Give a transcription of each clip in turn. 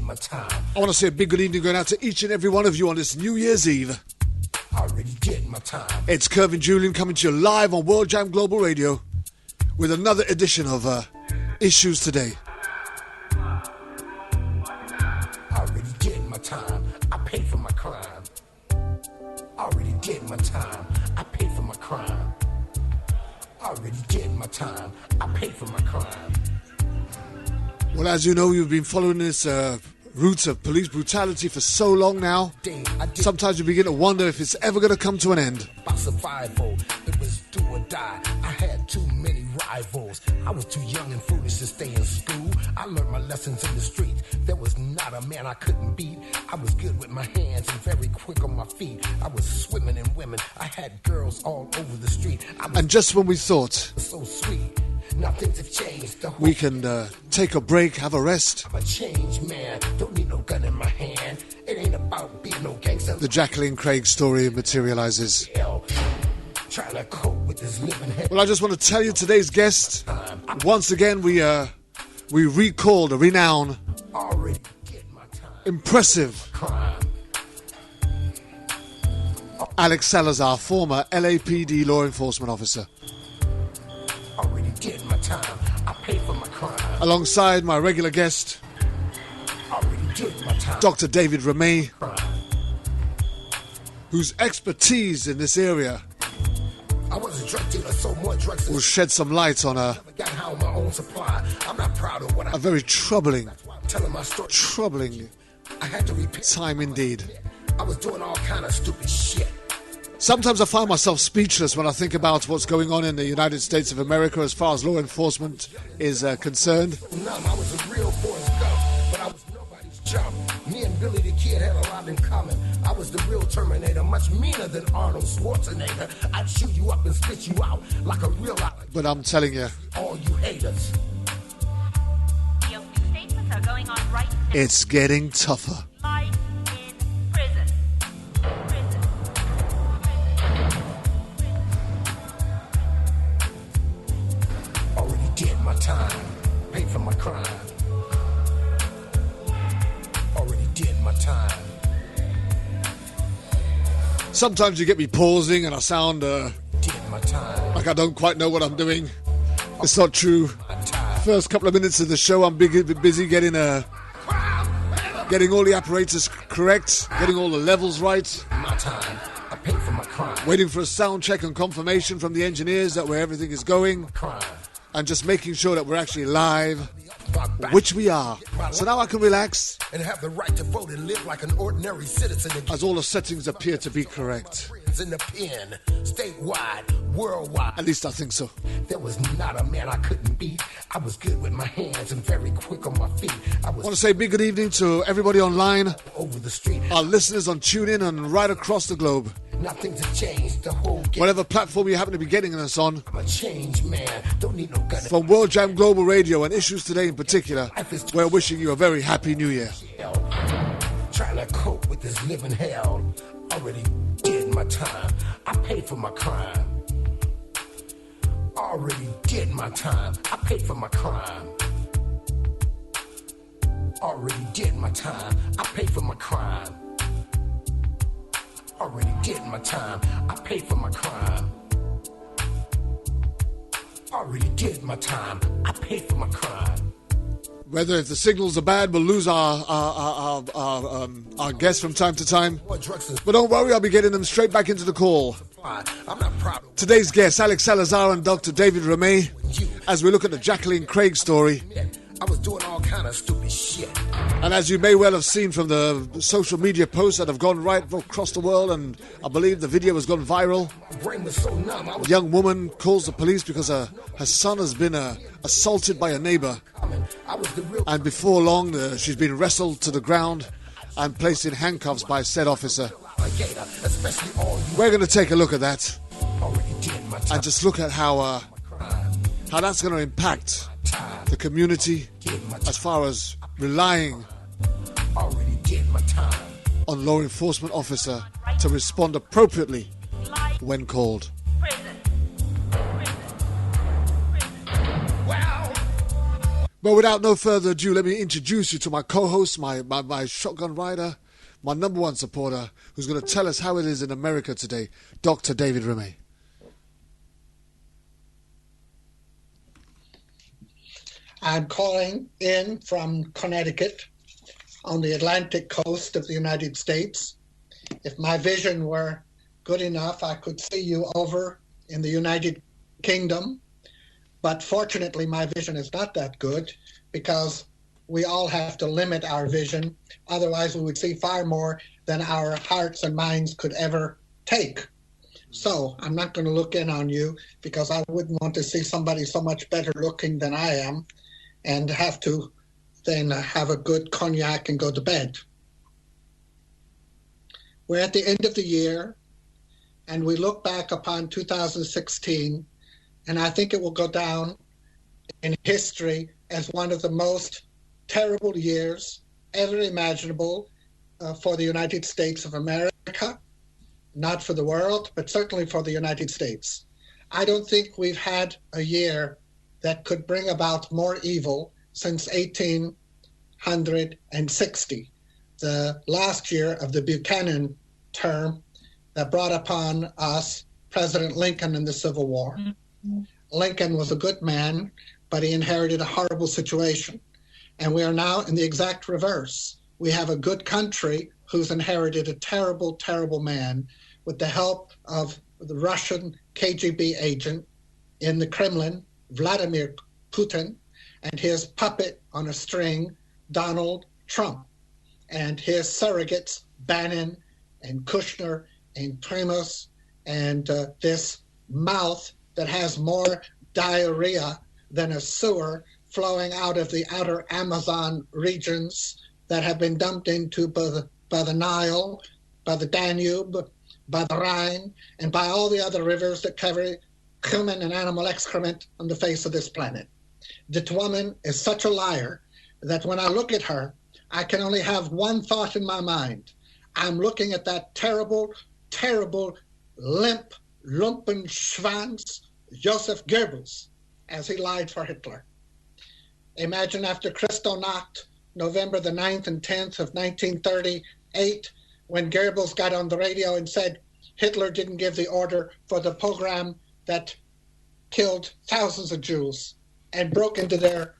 my time. I want to say a big good evening going out to each and every one of you on this New Year's Eve. Already did my time. It's Kervin, Julien coming to you live on World Jam Global Radio with another edition of Issues Today. Already did my time. I paid for my crime. Already did my time. I paid for my crime. Already did my time. I paid for my crime. Well, as you know, you've been following this roots of police brutality for so long now. Sometimes you begin to wonder if it's ever going to come to an end. About survival, it was do or die. I had too many rivals. I was too young and foolish to stay in school. I learned my lessons in the streets. There was not a man I couldn't beat. I was good with my hands and very quick on my feet. I was swimming in women. I had girls all over the street. And just when we thought so sweet. Now things have changed. We can take a break, have a rest. I'm a changed man. Don't need no gun in my hand. It ain't about being no gangster. The Jacqueline Craig story materializes. Trying to cope with this living hell. Well, I just want to tell you today's guest. Once again, we recalled a renowned, impressive Alex Salazar, former LAPD law enforcement officer. Already did my time. I paid for my crime. Alongside my regular guest, Already did my time. Dr. David Ramey, whose expertise in this area I was a drug dealer, so more drugs will shed some light on a very troubling time indeed. I was doing all kind of stupid shit. Sometimes I find myself speechless when I think about what's going on in the United States of America as far as law enforcement is concerned. I was a real Forrest Gump, but I was nobody's chump. Me and Billy the Kid had a lot in common. I was the real Terminator, much meaner than Arnold Schwarzenegger. I'd shoot you up and spit you out like a real alligator. But I'm telling you, all you haters. The opening statements are going on right now. It's getting tougher. Life in prison. Already did my time. Paid for my crime. Already did my time. Sometimes you get me pausing and I sound like I don't quite know what I'm doing. It's not true. First couple of minutes of the show, I'm busy getting all the apparatus correct, getting all the levels right. My time. I paid for my crime. Waiting for a sound check and confirmation from the engineers that where everything is going. And just making sure that we're actually live, which we are. So now I can relax and have the right to vote and live like an ordinary citizen as all the settings appear to be correct. In the pen, statewide, worldwide. At least I think so. There was not a man I couldn't beat. I was good with my hands and very quick on my feet. I want to say big good evening to everybody online, over the street, our listeners on TuneIn and right across the globe. Nothing to change the whole game. Whatever platform you happen to be getting us on. I'm a changed man. Don't need no gun. From World Jam Global Radio and Issues Today in particular, we're wishing you a very happy New Year. Trying to cope with this living hell. Already did my time. I paid for my crime. Already did my time. I paid for my crime. Already did my time. I paid for my crime. Already did my time. I paid for my crime. Already did my time. I paid for my crime. Whether if the signals are bad, we'll lose our guests from time to time. But don't worry, I'll be getting them straight back into the call. Today's guests, Alex Salazar and Dr. David Ramey, as we look at the Jacqueline Craig story. I was doing all kind of stupid shit. And as you may well have seen from the social media posts that have gone right across the world, and I believe the video has gone viral. A young woman calls the police because her son has been assaulted by a neighbor. And before long, she's been wrestled to the ground and placed in handcuffs by said officer. We're going to take a look at that and just look at how that's going to impact the community as far as relying on law enforcement officer to respond appropriately when called. But without no further ado, let me introduce you to my co-host, my shotgun rider, my number one supporter, who's going to tell us how it is in America today, Dr. David Remay. I'm calling in from Connecticut on the Atlantic coast of the United States. If my vision were good enough, I could see you over in the United Kingdom. But fortunately, my vision is not that good because we all have to limit our vision. Otherwise, we would see far more than our hearts and minds could ever take. So I'm not going to look in on you because I wouldn't want to see somebody so much better looking than I am and have to then have a good cognac and go to bed. We're at the end of the year, and we look back upon 2016, and I think it will go down in history as one of the most terrible years ever imaginable for the United States of America, not for the world, but certainly for the United States. I don't think we've had a year that could bring about more evil since 1860, the last year of the Buchanan term that brought upon us President Lincoln in the Civil War. Mm-hmm. Lincoln was a good man, but he inherited a horrible situation. And we are now in the exact reverse. We have a good country who's inherited a terrible, terrible man with the help of the Russian KGB agent in the Kremlin, Vladimir Putin, and his puppet on a string, Donald Trump, and his surrogates, Bannon and Kushner and Primus, and this mouth that has more diarrhea than a sewer flowing out of the outer Amazon regions that have been dumped into by the Nile, by the Danube, by the Rhine, and by all the other rivers that carry human and animal excrement on the face of this planet. This woman is such a liar that when I look at her, I can only have one thought in my mind. I'm looking at that terrible, terrible, limp, Lumpenschwanz, Joseph Goebbels, as he lied for Hitler. Imagine after Kristallnacht, November the 9th and 10th of 1938, when Goebbels got on the radio and said Hitler didn't give the order for the pogrom that killed thousands of Jews and broke into their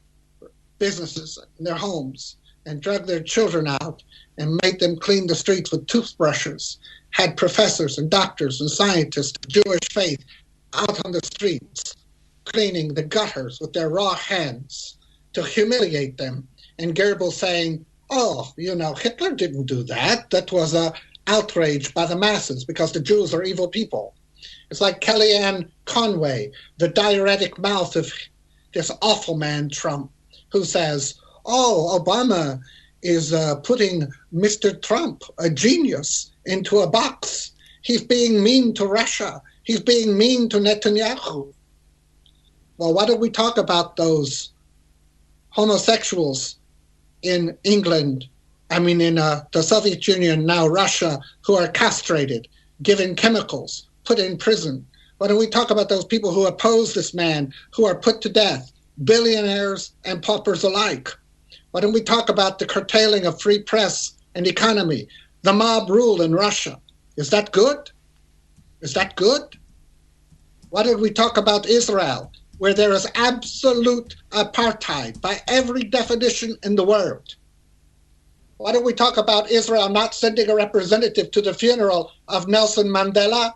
businesses and their homes and dragged their children out and made them clean the streets with toothbrushes, had professors and doctors and scientists of Jewish faith out on the streets, cleaning the gutters with their raw hands to humiliate them. And Goebbels saying, oh, you know, Hitler didn't do that. That was an outrage by the masses because the Jews are evil people. It's like Kellyanne Conway, the diuretic mouth of this awful man, Trump, who says, oh, Obama is putting Mr. Trump, a genius, into a box. He's being mean to Russia. He's being mean to Netanyahu. Well, why don't we talk about those homosexuals in England, in the Soviet Union, now Russia, who are castrated, given chemicals, put in prison? Why don't we talk about those people who oppose this man, who are put to death, billionaires and paupers alike? Why don't we talk about the curtailing of free press and economy, the mob rule in Russia? Is that good? Is that good? Why don't we talk about Israel, where there is absolute apartheid by every definition in the world? Why don't we talk about Israel not sending a representative to the funeral of Nelson Mandela?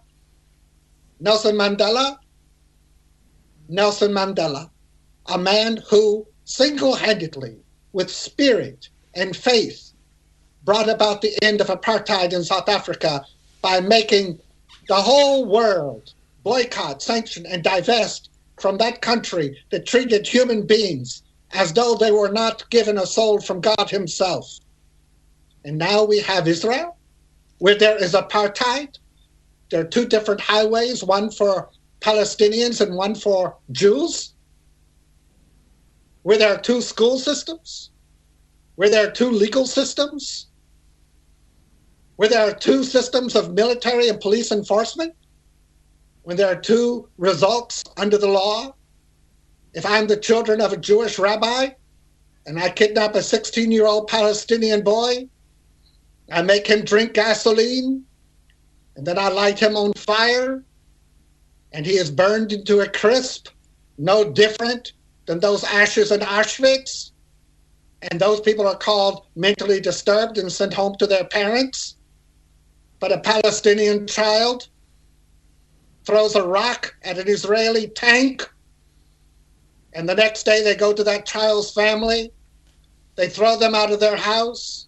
Nelson Mandela, a man who single-handedly, with spirit and faith, brought about the end of apartheid in South Africa by making the whole world boycott, sanction, and divest from that country that treated human beings as though they were not given a soul from God himself. And now we have Israel, where there is apartheid. There are two different highways, one for Palestinians and one for Jews, where there are two school systems, where there are two legal systems, where there are two systems of military and police enforcement, when there are two results under the law. If I'm the children of a Jewish rabbi, and I kidnap a 16-year-old Palestinian boy, I make him drink gasoline, and then I light him on fire, and he is burned into a crisp, no different than those ashes in Auschwitz, and those people are called mentally disturbed and sent home to their parents. But a Palestinian child throws a rock at an Israeli tank, and the next day they go to that child's family, they throw them out of their house,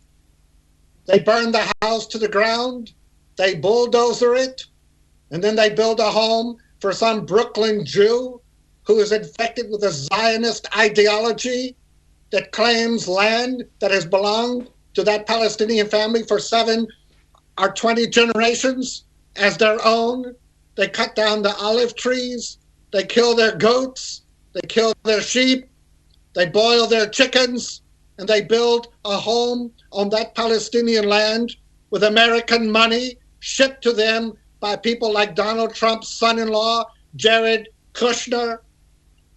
they burn the house to the ground, they bulldozer it, and then they build a home for some Brooklyn Jew who is infected with a Zionist ideology that claims land that has belonged to that Palestinian family for 7 or 20 generations as their own. They cut down the olive trees, they kill their goats, they kill their sheep, they boil their chickens, and they build a home on that Palestinian land with American money shipped to them by people like Donald Trump's son-in-law, Jared Kushner,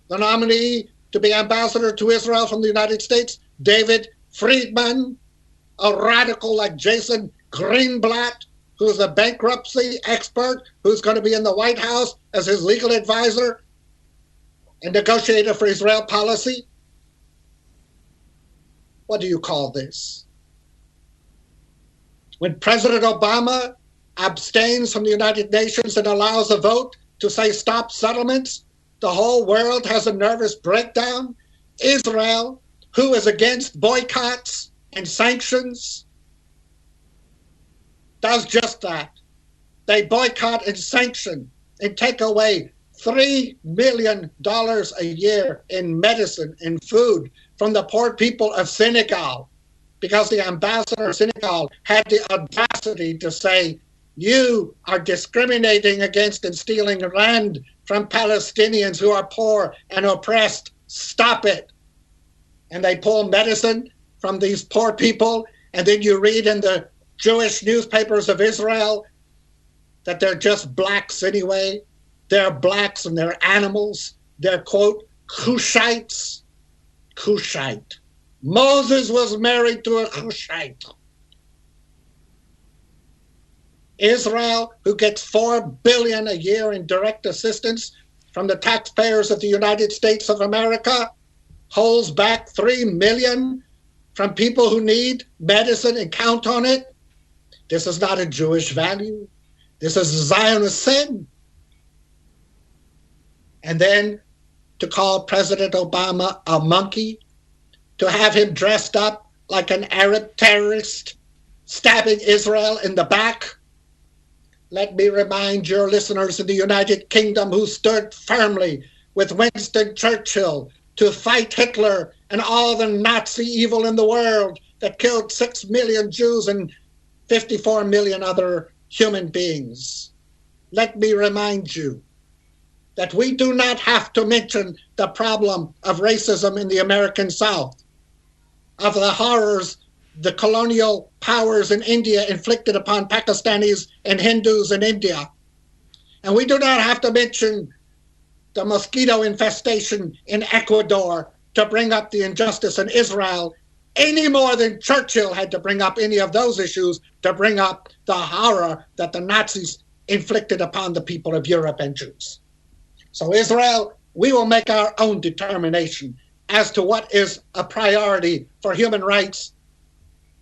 the nominee to be ambassador to Israel from the United States, David Friedman, a radical like Jason Greenblatt, who's a bankruptcy expert, who's going to be in the White House as his legal advisor and negotiator for Israel policy. What do you call this? When President Obama abstains from the United Nations and allows a vote to say stop settlements, the whole world has a nervous breakdown. Israel, who is against boycotts and sanctions, does just that. They boycott and sanction and take away $3 million a year in medicine and food from the poor people of Senegal, because the ambassador of Senegal had the audacity to say, you are discriminating against and stealing land from Palestinians who are poor and oppressed. Stop it. And they pull medicine from these poor people, and then you read in the Jewish newspapers of Israel that they're just blacks anyway. They're blacks and they're animals. They're, quote, Cushites. Cushite. Moses was married to a Cushite. Israel, who gets $4 billion a year in direct assistance from the taxpayers of the United States of America, holds back $3 million from people who need medicine and count on it. This is not a Jewish value. This is a Zionist sin. And then to call President Obama a monkey, to have him dressed up like an Arab terrorist, stabbing Israel in the back. Let me remind your listeners in the United Kingdom who stood firmly with Winston Churchill to fight Hitler and all the Nazi evil in the world that killed 6 million Jews and 54 million other human beings. Let me remind you that we do not have to mention the problem of racism in the American South, of the horrors the colonial powers in India inflicted upon Pakistanis and Hindus in India. And we do not have to mention the mosquito infestation in Ecuador to bring up the injustice in Israel, any more than Churchill had to bring up any of those issues to bring up the horror that the Nazis inflicted upon the people of Europe and Jews. So Israel, we will make our own determination as to what is a priority for human rights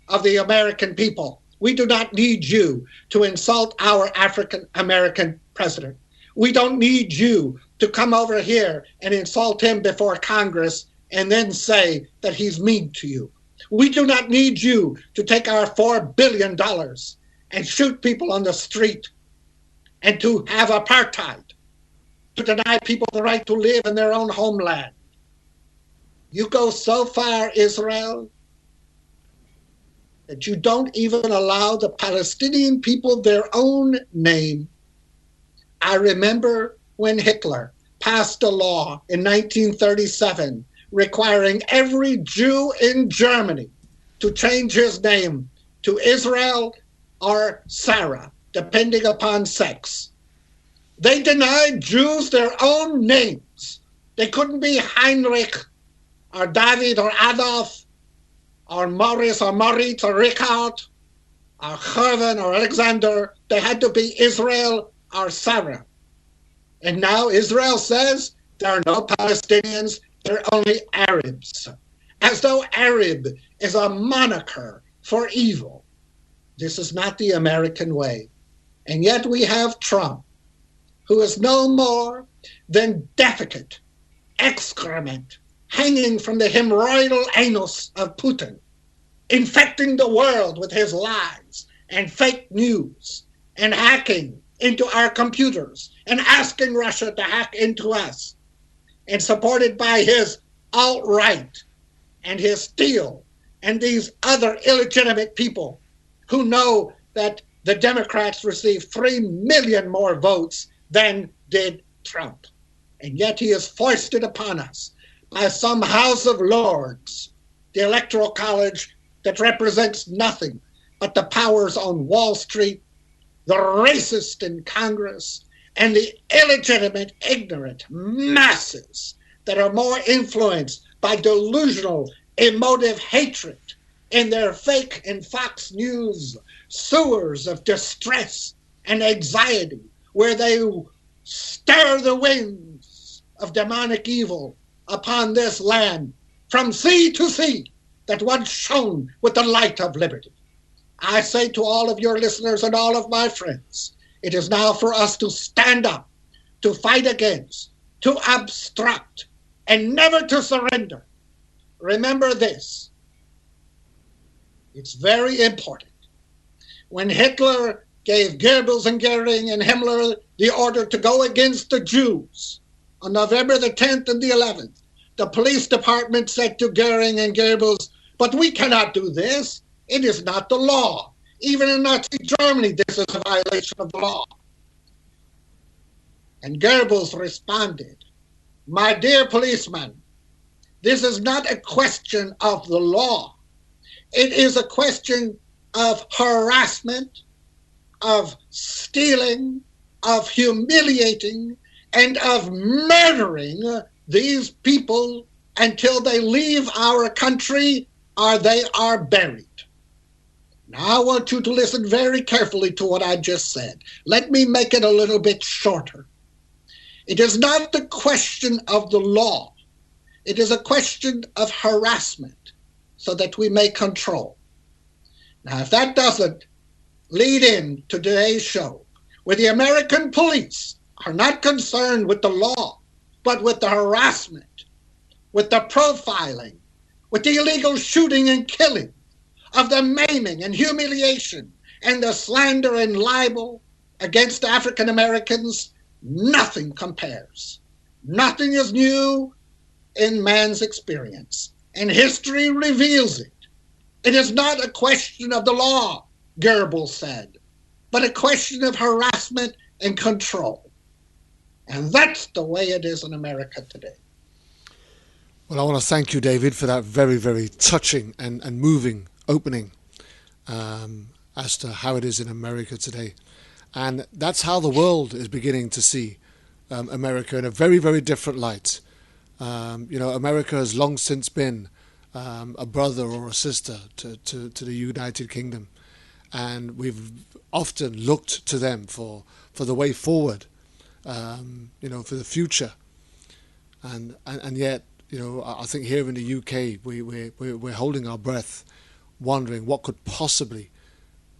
of the American people. We do not need you to insult our African American president. We don't need you to come over here and insult him before Congress and then say that he's mean to you. We do not need you to take our $4 billion and shoot people on the street and to have apartheid, to deny people the right to live in their own homeland. You go so far, Israel, that you don't even allow the Palestinian people their own name. I remember when Hitler passed a law in 1937 requiring every Jew in Germany to change his name to Israel or Sarah, depending upon sex. They denied Jews their own names. They couldn't be Heinrich or David or Adolf or Maurice or Moritz or Richard or Kervin or Alexander. They had to be Israel or Sarah. And now Israel says there are no Palestinians, there are only Arabs. As though Arab is a moniker for evil. This is not the American way. And yet we have Trump, who is no more than defecate excrement hanging from the hemorrhoidal anus of Putin, infecting the world with his lies and fake news and hacking into our computers and asking Russia to hack into us, and supported by his alt-right and his Steele and these other illegitimate people who know that the Democrats received 3 million more votes than did Trump. And yet he is foisted upon us by some House of Lords, the Electoral College that represents nothing but the powers on Wall Street, the racist in Congress, and the illegitimate, ignorant masses that are more influenced by delusional, emotive hatred in their fake and Fox News sewers of distress and anxiety, where they stir the winds of demonic evil upon this land from sea to sea that once shone with the light of liberty. I say to all of your listeners and all of my friends, it is now for us to stand up, to fight against, to obstruct, and never to surrender. Remember this. It's very important. When Hitler gave Goebbels and Goering and Himmler the order to go against the Jews on November the 10th and the 11th, the police department said to Goering and Goebbels, but we cannot do this. It is not the law. Even in Nazi Germany, this is a violation of the law. And Goebbels responded, my dear policeman, this is not a question of the law. It is a question of harassment, of stealing, of humiliating, and of murdering these people until they leave our country or they are buried. Now I want you to listen very carefully to what I just said. Let me make it a little bit shorter. It is not the question of the law. It is a question of harassment so that we may control. Now, if that doesn't lead in to today's show, where the American police are not concerned with the law, but with the harassment, with the profiling, with the illegal shooting and killing, of the maiming and humiliation and the slander and libel against African Americans, nothing compares. Nothing is new in man's experience, and history reveals it. It is not a question of the law, Goebbels said, but a question of harassment and control. And that's the way it is in America today. Well, I want to thank you, David, for that very, very touching and moving opening as to how it is in America today. And that's how the world is beginning to see America in a very, very different light. America has long since been a brother or a sister to the United Kingdom. And we've often looked to them for the way forward, for the future. And yet, I think here in the UK, we're holding our breath, wondering what could possibly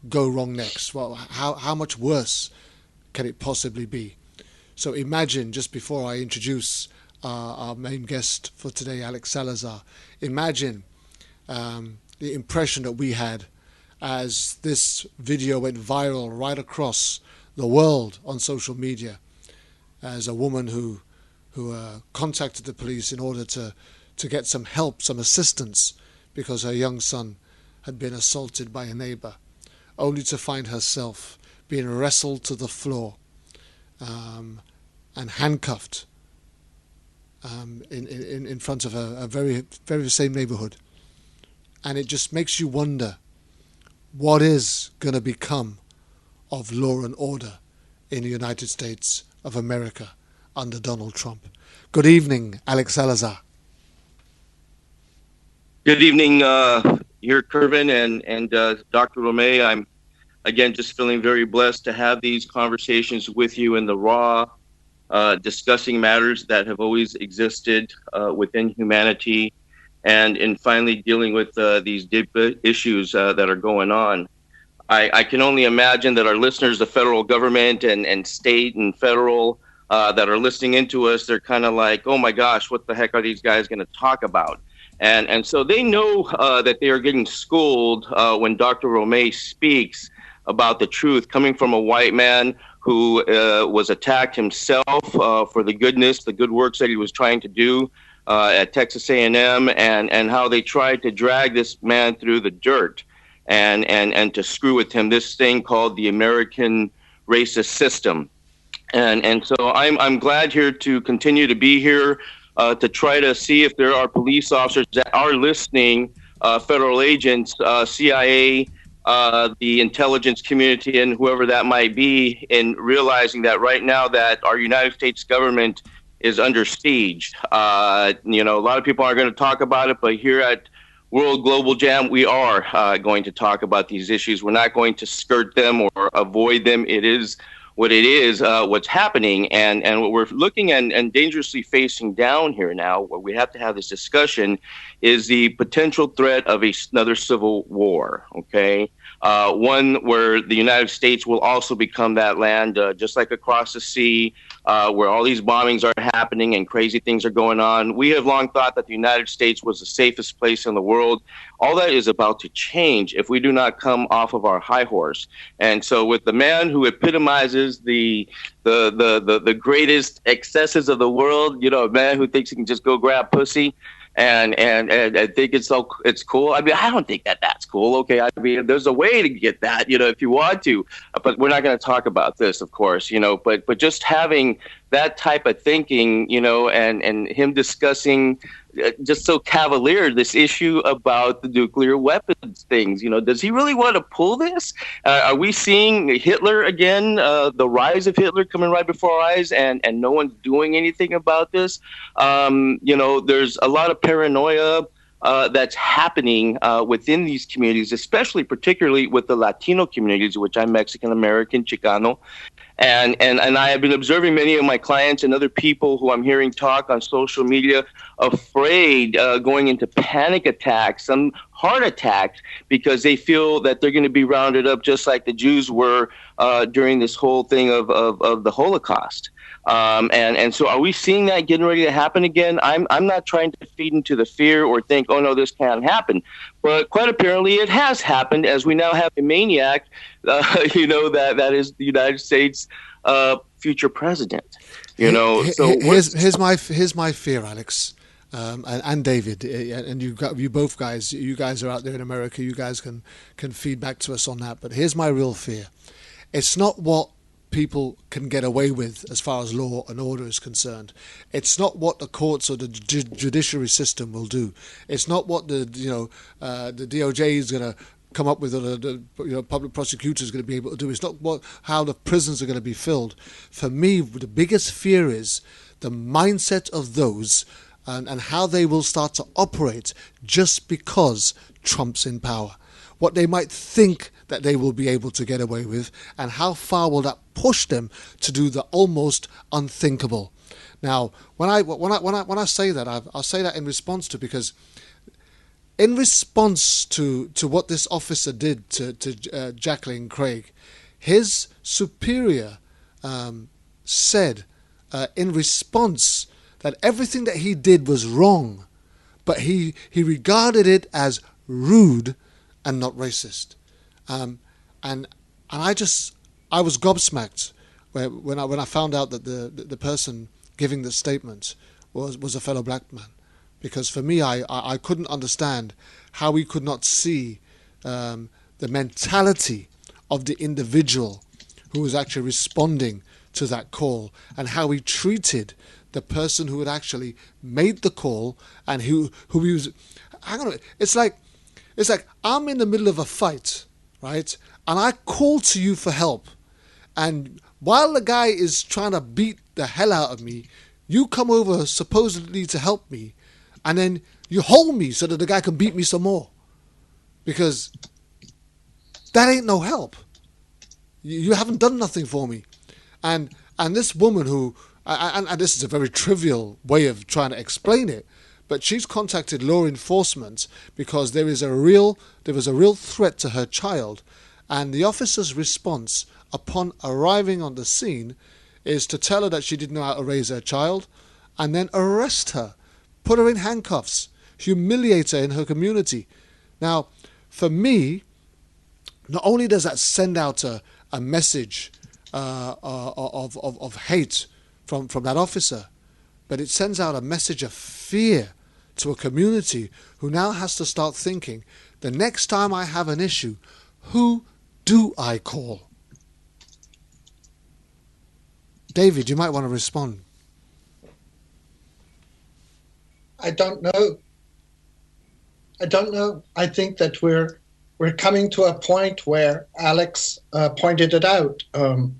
go wrong next. Well, how much worse can it possibly be? So imagine, just before I introduce our main guest for today, Alex Salazar, imagine the impression that we had as this video went viral right across the world on social media, as a woman who contacted the police in order to get some help, some assistance, because her young son had been assaulted by a neighbour, only to find herself being wrestled to the floor and handcuffed in front of a very, very same neighbourhood. And it just makes you wonder what is going to become of law and order in the United States of America under Donald Trump. Good evening, Alex Salazar. Good evening, here, Kervin and Dr. Romay. I'm again just feeling very blessed to have these conversations with you in the raw, discussing matters that have always existed within humanity, and in finally dealing with these deep issues that are going on. I can only imagine that our listeners, the federal government and state and federal that are listening into us, they're kind of like, oh my gosh, what the heck are these guys going to talk about? And so they know that they are getting schooled when Dr. Romay speaks about the truth coming from a white man who was attacked himself for the goodness, the good works that he was trying to do at Texas A&M, and how they tried to drag this man through the dirt and to screw with him, this thing called the American racist system. And so I'm glad here to continue to be here to try to see if there are police officers that are listening, federal agents, CIA, the intelligence community, and whoever that might be, in realizing that right now that our United States government is under siege. A lot of people aren't going to talk about it, but here at World Global Jam, we are going to talk about these issues. We're not going to skirt them or avoid them. It is what it is, what's happening, and what we're looking at and dangerously facing down here now, where we have to have this discussion, is the potential threat of another civil war, okay? One where the United States will also become that land, just like across the sea, where all these bombings are happening and crazy things are going on. We have long thought that the United States was the safest place in the world. All that is about to change if we do not come off of our high horse. And so with the man who epitomizes the greatest excesses of the world, a man who thinks he can just go grab pussy, and I think it's cool. I mean, I don't think that's cool. Okay, I mean, there's a way to get that, if you want to, but we're not going to talk about this, of course, but just having that type of thinking, and him discussing just so cavalier this issue about the nuclear weapons things. Does he really want to pull this? Are we seeing Hitler again, the rise of Hitler coming right before our eyes, and no one's doing anything about this? There's a lot of paranoia that's happening within these communities, especially particularly with the Latino communities, which I'm Mexican American, Chicano. And I have been observing many of my clients and other people who I'm hearing talk on social media afraid, going into panic attacks, some heart attacks, because they feel that they're going to be rounded up just like the Jews were during this whole thing of the Holocaust. And so are we seeing that getting ready to happen again? I'm not trying to feed into the fear or think, oh, no, this can't happen. But quite apparently it has happened, as we now have a maniac, that is the United States future president. Here's my fear, Alex, and David, and you both guys. You guys are out there in America. You guys can feed back to us on that. But here's my real fear. It's not what people can get away with as far as law and order is concerned. It's not what the courts or the judiciary system will do. It's not what the DOJ is going to come up with, or the public prosecutor is going to be able to do. It's not how the prisons are going to be filled. For me, the biggest fear is the mindset of those and how they will start to operate just because Trump's in power. What they might think that they will be able to get away with, and how far will that push them to do the almost unthinkable. Now, when I say that, I'll say that in response to, because in response to what this officer did to Jacqueline Craig, his superior said in response that everything that he did was wrong, but he regarded it as rude and not racist. And I was gobsmacked when I found out that the person giving the statement was a fellow black man, because for me I couldn't understand how he could not see the mentality of the individual who was actually responding to that call, and how he treated the person who had actually made the call and who he was. Hang on a minute. It's like I'm in the middle of a fight, right? And I call to you for help. And while the guy is trying to beat the hell out of me, you come over supposedly to help me. and then you hold me so that the guy can beat me some more. Because that ain't no help. You haven't done nothing for me. And this woman who, and this is a very trivial way of trying to explain it, but she's contacted law enforcement because there was a real threat to her child, and the officer's response upon arriving on the scene is to tell her that she didn't know how to raise her child, and then arrest her, put her in handcuffs, humiliate her in her community. Now, for me, not only does that send out a message of hate from that officer, but it sends out a message of fear to a community who now has to start thinking, the next time I have an issue, who do I call? David, you might want to respond. I don't know. I think that we're coming to a point where Alex pointed it out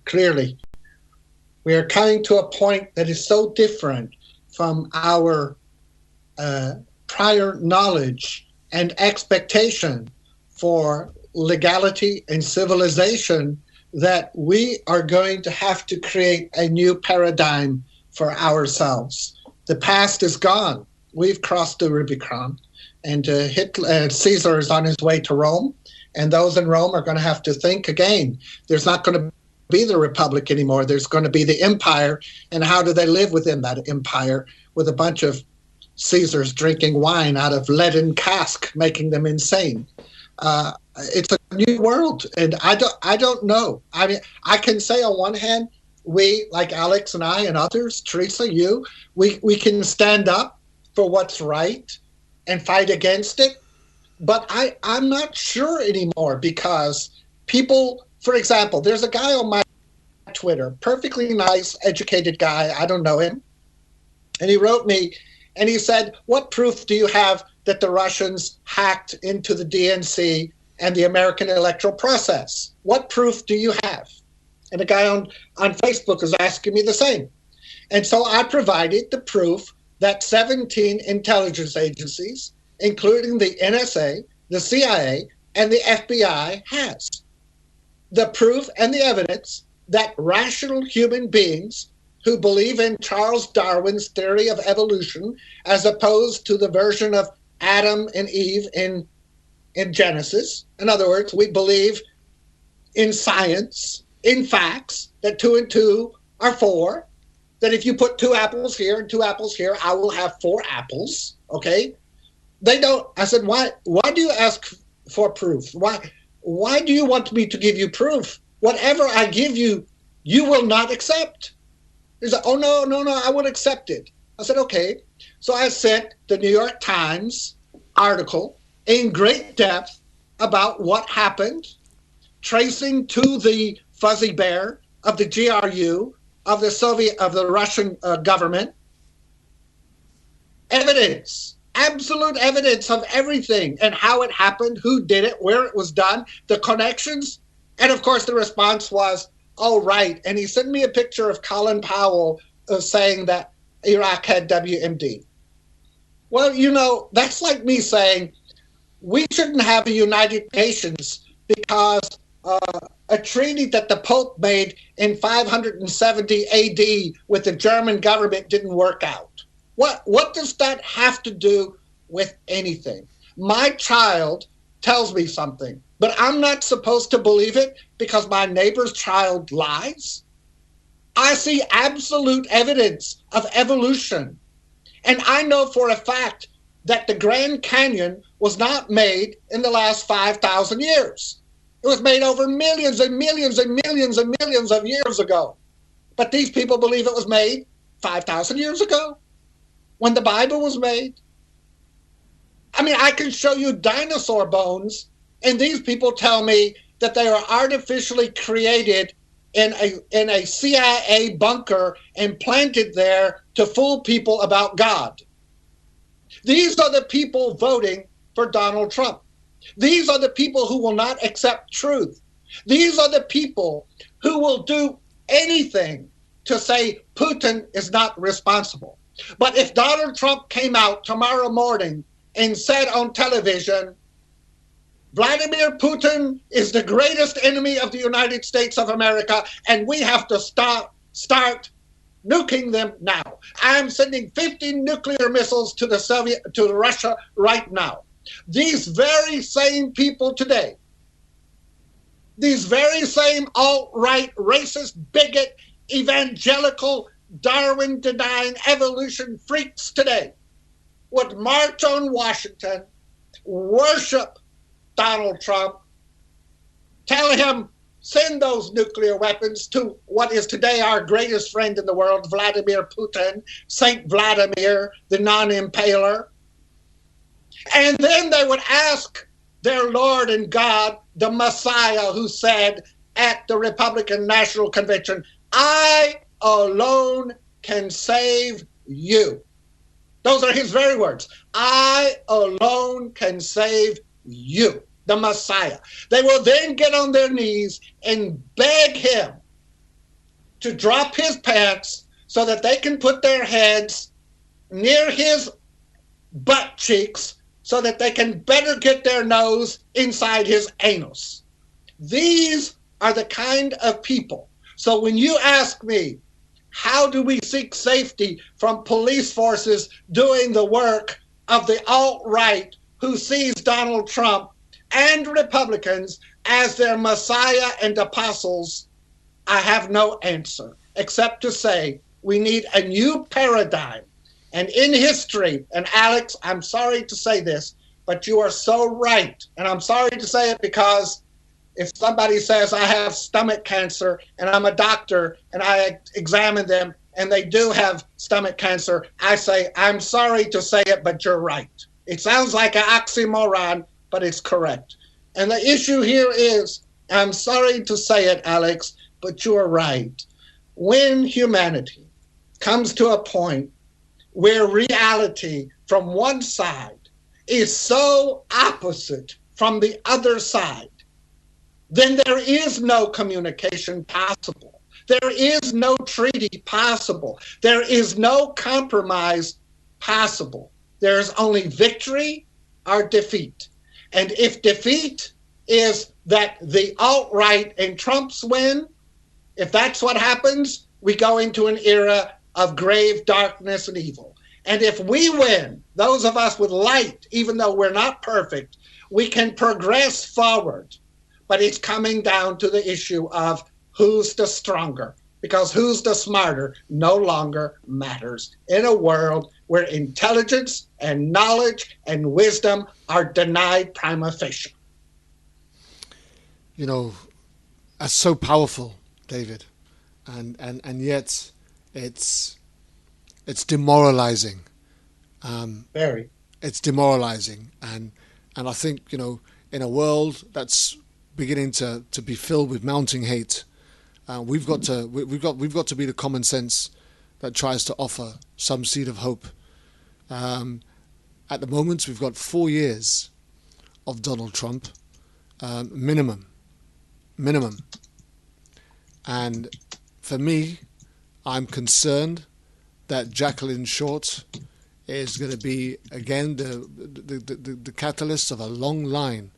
clearly. We are coming to a point that is so different from our prior knowledge and expectation for legality and civilization that we are going to have to create a new paradigm for ourselves. The past is gone. We've crossed the Rubicon, and Caesar is on his way to Rome, and those in Rome are going to have to think again. There's not going to be the Republic anymore. There's going to be the empire, and how do they live within that empire with a bunch of Caesars drinking wine out of leaden cask, making them insane? It's a new world, and I don't know. I mean, I can say on one hand, we, like Alex and I and others, Teresa, you, we can stand up for what's right and fight against it. But I'm not sure anymore, because people, for example, there's a guy on my Twitter, perfectly nice, educated guy. I don't know him. And he wrote me and he said, what proof do you have that the Russians hacked into the DNC and the American electoral process? What proof do you have? And the guy on Facebook is asking me the same. And so I provided the proof that 17 intelligence agencies, including the NSA, the CIA, and the FBI, has. The proof and the evidence that rational human beings who believe in Charles Darwin's theory of evolution, as opposed to the version of Adam and Eve in Genesis. In other words, we believe in science, in facts, that 2 and 2 are 4, that if you put 2 apples here and 2 apples here, I will have 4 apples, okay? They don't. I said, why do you ask for proof? Why do you want me to give you proof? Whatever I give you, you will not accept. He said, oh, no, I would accept it. I said, okay. So I sent the New York Times article in great depth about what happened, tracing to the fuzzy bear of the GRU, of the Russian government, evidence, absolute evidence of everything and how it happened, who did it, where it was done, the connections. And of course, the response was, oh, right. And he sent me a picture of Colin Powell saying that Iraq had WMD. Well, you know, that's like me saying we shouldn't have a United Nations because a treaty that the Pope made in 570 AD with the German government didn't work out. What does that have to do with anything? My child tells me something, but I'm not supposed to believe it because my neighbor's child lies? I see absolute evidence of evolution. And I know for a fact that the Grand Canyon was not made in the last 5,000 years. It was made over millions and millions and millions and millions of years ago. But these people believe it was made 5,000 years ago, when the Bible was made. I mean, I can show you dinosaur bones, and these people tell me that they are artificially created in a CIA bunker and planted there to fool people about God. These are the people voting for Donald Trump. These are the people who will not accept truth. These are the people who will do anything to say Putin is not responsible. But if Donald Trump came out tomorrow morning and said on television, Vladimir Putin is the greatest enemy of the United States of America, and we have to start nuking them now. I am sending 50 nuclear missiles to Russia right now. These very same people today, these very same alt-right, racist, bigot, evangelical, Darwin-denying evolution freaks today would march on Washington, worship Donald Trump, tell him, send those nuclear weapons to what is today our greatest friend in the world, Vladimir Putin, Saint Vladimir, the non-impaler. And then they would ask their Lord and God, the Messiah, who said at the Republican National Convention, I alone can save you. Those are his very words. I alone can save you, the Messiah. They will then get on their knees and beg him to drop his pants so that they can put their heads near his butt cheeks so that they can better get their nose inside his anus. These are the kind of people. So when you ask me, how do we seek safety from police forces doing the work of the alt-right who sees Donald Trump and Republicans as their Messiah and apostles, I have no answer except to say we need a new paradigm. And in history, and Alex, I'm sorry to say this, but you are so right. And I'm sorry to say it because if somebody says I have stomach cancer and I'm a doctor and I examine them and they do have stomach cancer, I say, I'm sorry to say it, but you're right. It sounds like an oxymoron, but it's correct. And the issue here is, I'm sorry to say it, Alex, but you are right. When humanity comes to a point where reality from one side is so opposite from the other side, then there is no communication possible. There is no treaty possible. There is no compromise possible. There is only victory or defeat. And if defeat is that the alt-right and Trump's win, if that's what happens, we go into an era of grave darkness and evil. And if we win, those of us with light, even though we're not perfect, we can progress forward. But it's coming down to the issue of who's the stronger, because who's the smarter no longer matters in a world where intelligence and knowledge and wisdom are denied prima facie. You know, that's so powerful, David, and yet it's demoralizing. Very. It's demoralizing, and I think, you know, in a world that's beginning to be filled with mounting hate, we've got to be the common sense that tries to offer some seed of hope. At the moment, we've got 4 years of Donald Trump, minimum, and for me, I'm concerned that Jacqueline Short is going to be again the catalyst of a long line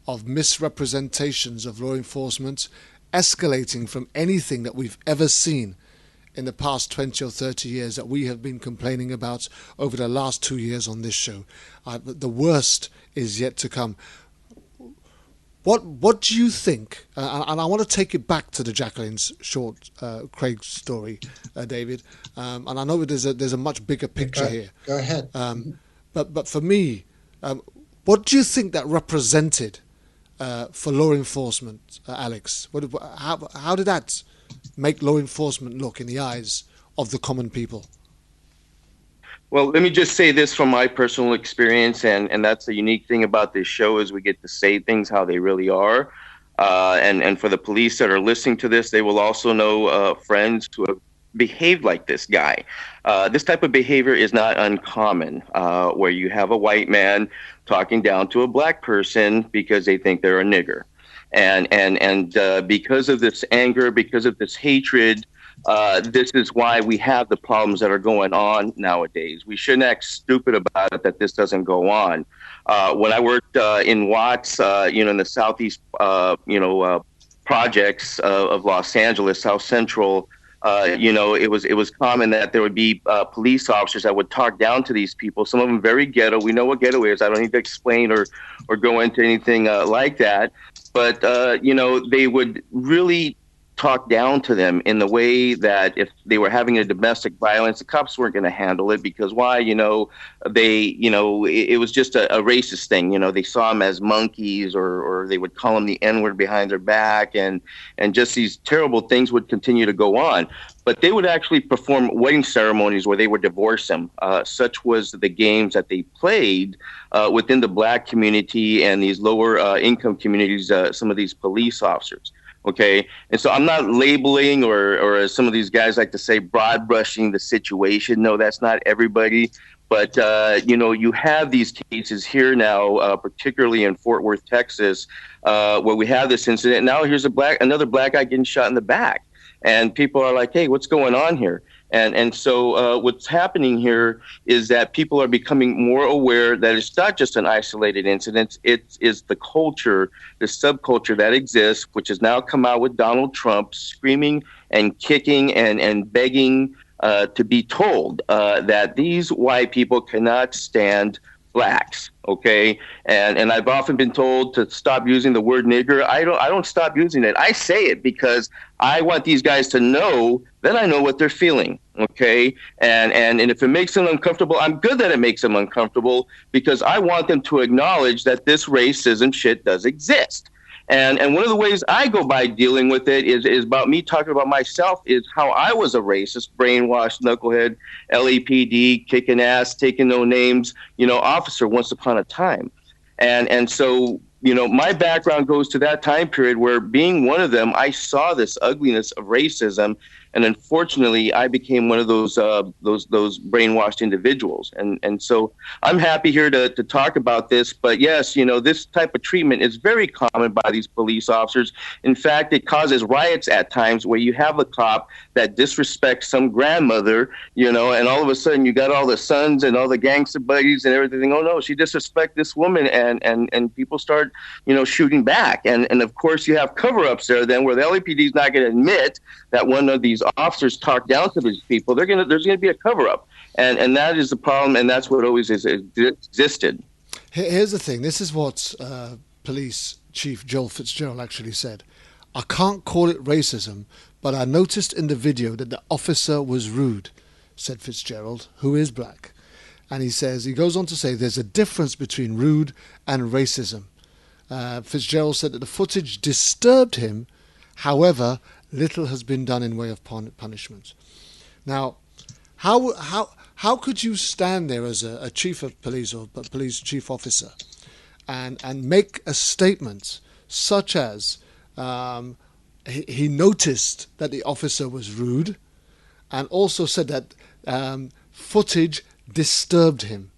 of misrepresentations of law enforcement, escalating from anything that we've ever seen in the past 20 or 30 years that we have been complaining about over the last 2 years on this show. The worst is yet to come. What do you think? And I want to take it back to the Jacqueline Short Craig story, David. And I know there's a much bigger picture here. Go ahead. But for me, what do you think that represented for law enforcement, Alex? How did that make law enforcement look in the eyes of the common people? Well, let me just say this from my personal experience, and that's the unique thing about this show is we get to say things how they really are. And for the police that are listening to this, they will also know friends who have behaved like this guy. This type of behavior is not uncommon, where you have a white man talking down to a black person because they think they're a nigger. And because of this anger, because of this hatred, this is why we have the problems that are going on nowadays. We shouldn't act stupid about it that this doesn't go on. When I worked in Watts, in the southeast, projects of Los Angeles, South Central, it was common that there would be police officers that would talk down to these people. Some of them very ghetto. We know what ghetto is. I don't need to explain or go into anything like that. But they would really talk down to them in the way that if they were having a domestic violence, the cops weren't going to handle it because why? It was just a racist thing. They saw them as monkeys or they would call them the N-word behind their back and just these terrible things would continue to go on. But they would actually perform wedding ceremonies where they would divorce them. Such was the games that they played within the black community and these lower income communities, some of these police officers. Okay, and so I'm not labeling or as some of these guys like to say, broad brushing the situation. No, that's not everybody. But, you have these cases here now, particularly in Fort Worth, Texas, where we have this incident. Now here's another black guy getting shot in the back. And people are like, hey, what's going on here? And so what's happening here is that people are becoming more aware that it's not just an isolated incident. It is the culture, the subculture that exists, which has now come out with Donald Trump screaming and kicking and begging to be told that these white people cannot stand blacks. Okay. And I've often been told to stop using the word nigger. I don't stop using it. I say it because I want these guys to know that I know what they're feeling. Okay. And if it makes them uncomfortable, I'm good that it makes them uncomfortable because I want them to acknowledge that this racism shit does exist. And one of the ways I go by dealing with it is about me talking about myself is how I was a racist, brainwashed, knucklehead, LAPD, kicking ass, taking no names, officer once upon a time. And so, my background goes to that time period where being one of them, I saw this ugliness of racism. And unfortunately, I became one of those brainwashed individuals. And so I'm happy here to talk about this. But yes, this type of treatment is very common by these police officers. In fact, it causes riots at times where you have a cop that disrespects some grandmother, and all of a sudden you got all the sons and all the gangster buddies and everything. Oh, no, she disrespects this woman. And people start, shooting back. And of course, you have cover-ups there then where the LAPD is not going to admit that one of these officers talk down to these people. There's going to be a cover-up, and that is the problem, and that's what always existed. Here's the thing. This is what Police Chief Joel Fitzgerald actually said. I can't call it racism, but I noticed in the video that the officer was rude, said Fitzgerald, who is black. And he goes on to say there's a difference between rude and racism. Fitzgerald said that the footage disturbed him. However, little has been done in way of punishment. Now, how could you stand there as a chief of police or police chief officer and make a statement such as he noticed that the officer was rude and also said that footage disturbed him?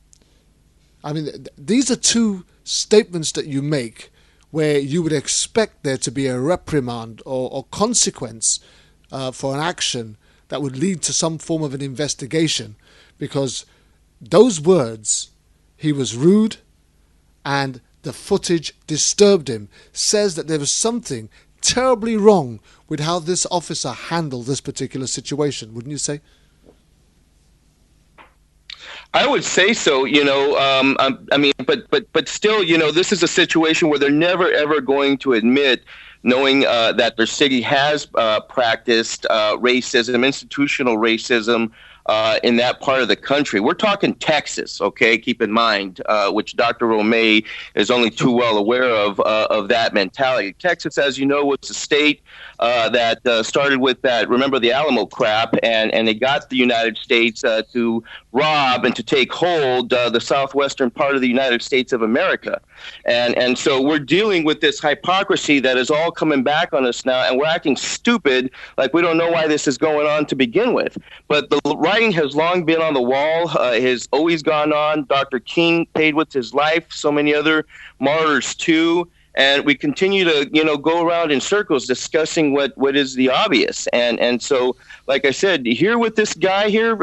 I mean, these are two statements that you make where you would expect there to be a reprimand or consequence for an action that would lead to some form of an investigation, because those words, he was rude and the footage disturbed him, says that there was something terribly wrong with how this officer handled this particular situation, wouldn't you say? I would say so, but still, this is a situation where they're never, ever going to admit knowing that their city has practiced racism, institutional racism in that part of the country. We're talking Texas, okay? Keep in mind, which Dr. Romay is only too well aware of that mentality. Texas, as you know, was a state that started with that, remember the Alamo crap, and they got the United States to rob and to take hold the southwestern part of the United States of America. And so we're dealing with this hypocrisy that is all coming back on us now, and we're acting stupid like we don't know why this is going on to begin with. But the writing has long been on the wall, has always gone on. Dr. King paid with his life, so many other martyrs too. and we continue to, go around in circles discussing what is the obvious. And so, like I said, here with this guy here,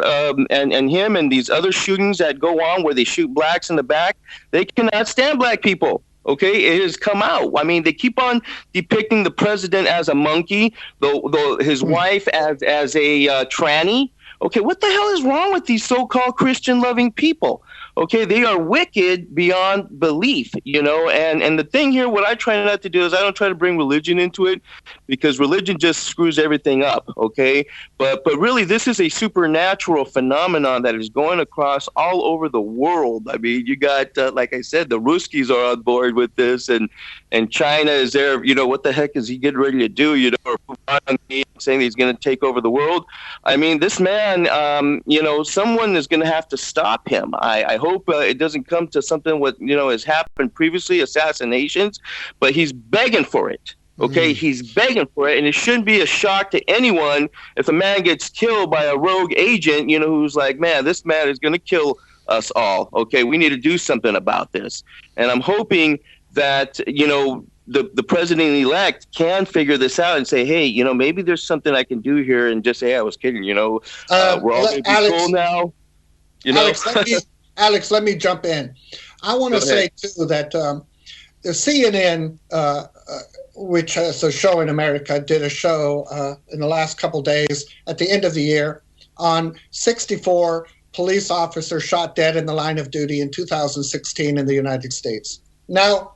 and him and these other shootings that go on where they shoot blacks in the back, they cannot stand black people. Okay, it has come out. I mean, they keep on depicting the president as a monkey, though his wife as a tranny. Okay, what the hell is wrong with these so-called Christian-loving people? Okay, they are wicked beyond belief, and the thing here, what I try not to do is I don't try to bring religion into it, because religion just screws everything up, okay? But really, this is a supernatural phenomenon that is going across all over the world. I mean, you got, like I said, the Ruskies are on board with this, and China is there, what the heck is he getting ready to do, or saying he's going to take over the world. I mean, this man, someone is going to have to stop him. I hope it doesn't come to something what has happened previously, assassinations, but he's begging for it. Okay, he's begging for it, and it shouldn't be a shock to anyone if a man gets killed by a rogue agent, who's like, man, this man is going to kill us all. Okay, we need to do something about this, and I'm hoping that the president-elect can figure this out and say, hey, maybe there's something I can do here, and just say, hey, I was kidding. We're all going to be cool now. Alex, let me jump in. I want to say, too, that the CNN, which has a show in America, did a show in the last couple days at the end of the year on 64 police officers shot dead in the line of duty in 2016 in the United States. Now,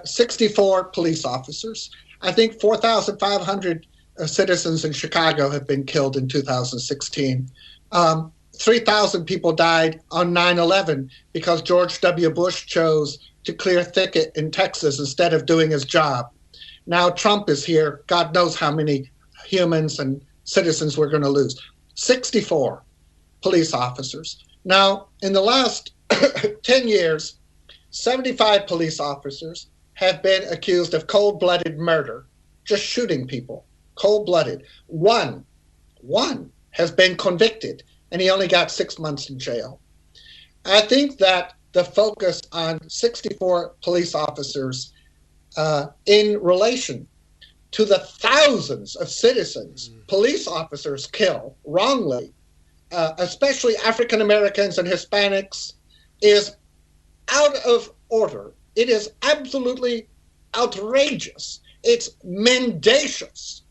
64 police officers. I think 4,500 citizens in Chicago have been killed in 2016. 3,000 people died on 9/11 because George W. Bush chose to clear thicket in Texas instead of doing his job. Now Trump is here. God knows how many humans and citizens we're going to lose. 64 police officers. Now, in the last 10 years, 75 police officers have been accused of cold-blooded murder, just shooting people, cold-blooded. One has been convicted, and he only got 6 months in jail. I think that the focus on 64 police officers in relation to the thousands of citizens police officers kill wrongly, especially African Americans and Hispanics, is out of order. It is absolutely outrageous. It's mendacious.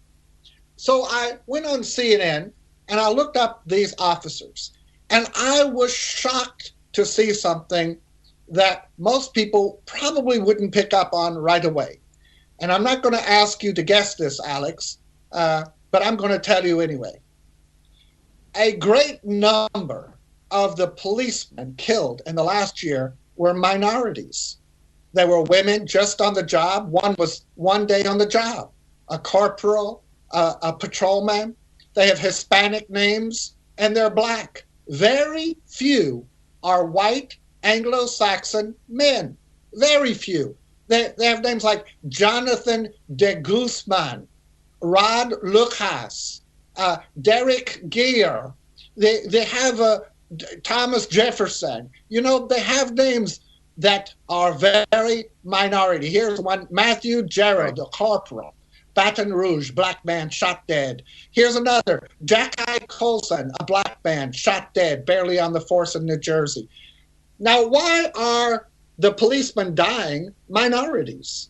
So I went on CNN and I looked up these officers, and I was shocked to see something that most people probably wouldn't pick up on right away. And I'm not going to ask you to guess this, Alex, but I'm going to tell you anyway. A great number of the policemen killed in the last year were minorities. They were women just on the job. One was one day on the job, a corporal, a patrolman. They have Hispanic names, and they're black. Very few are white Anglo-Saxon men. Very few. They have names like Jonathan de Guzman, Rod Lucas, Derek Geer. They have Thomas Jefferson. They have names that are very minority. Here's one, Matthew Gerard, a corporal. Baton Rouge, black man shot dead. Here's another, Jacqueline Colson, a black man shot dead, barely on the force in New Jersey. Now, why are the policemen dying minorities?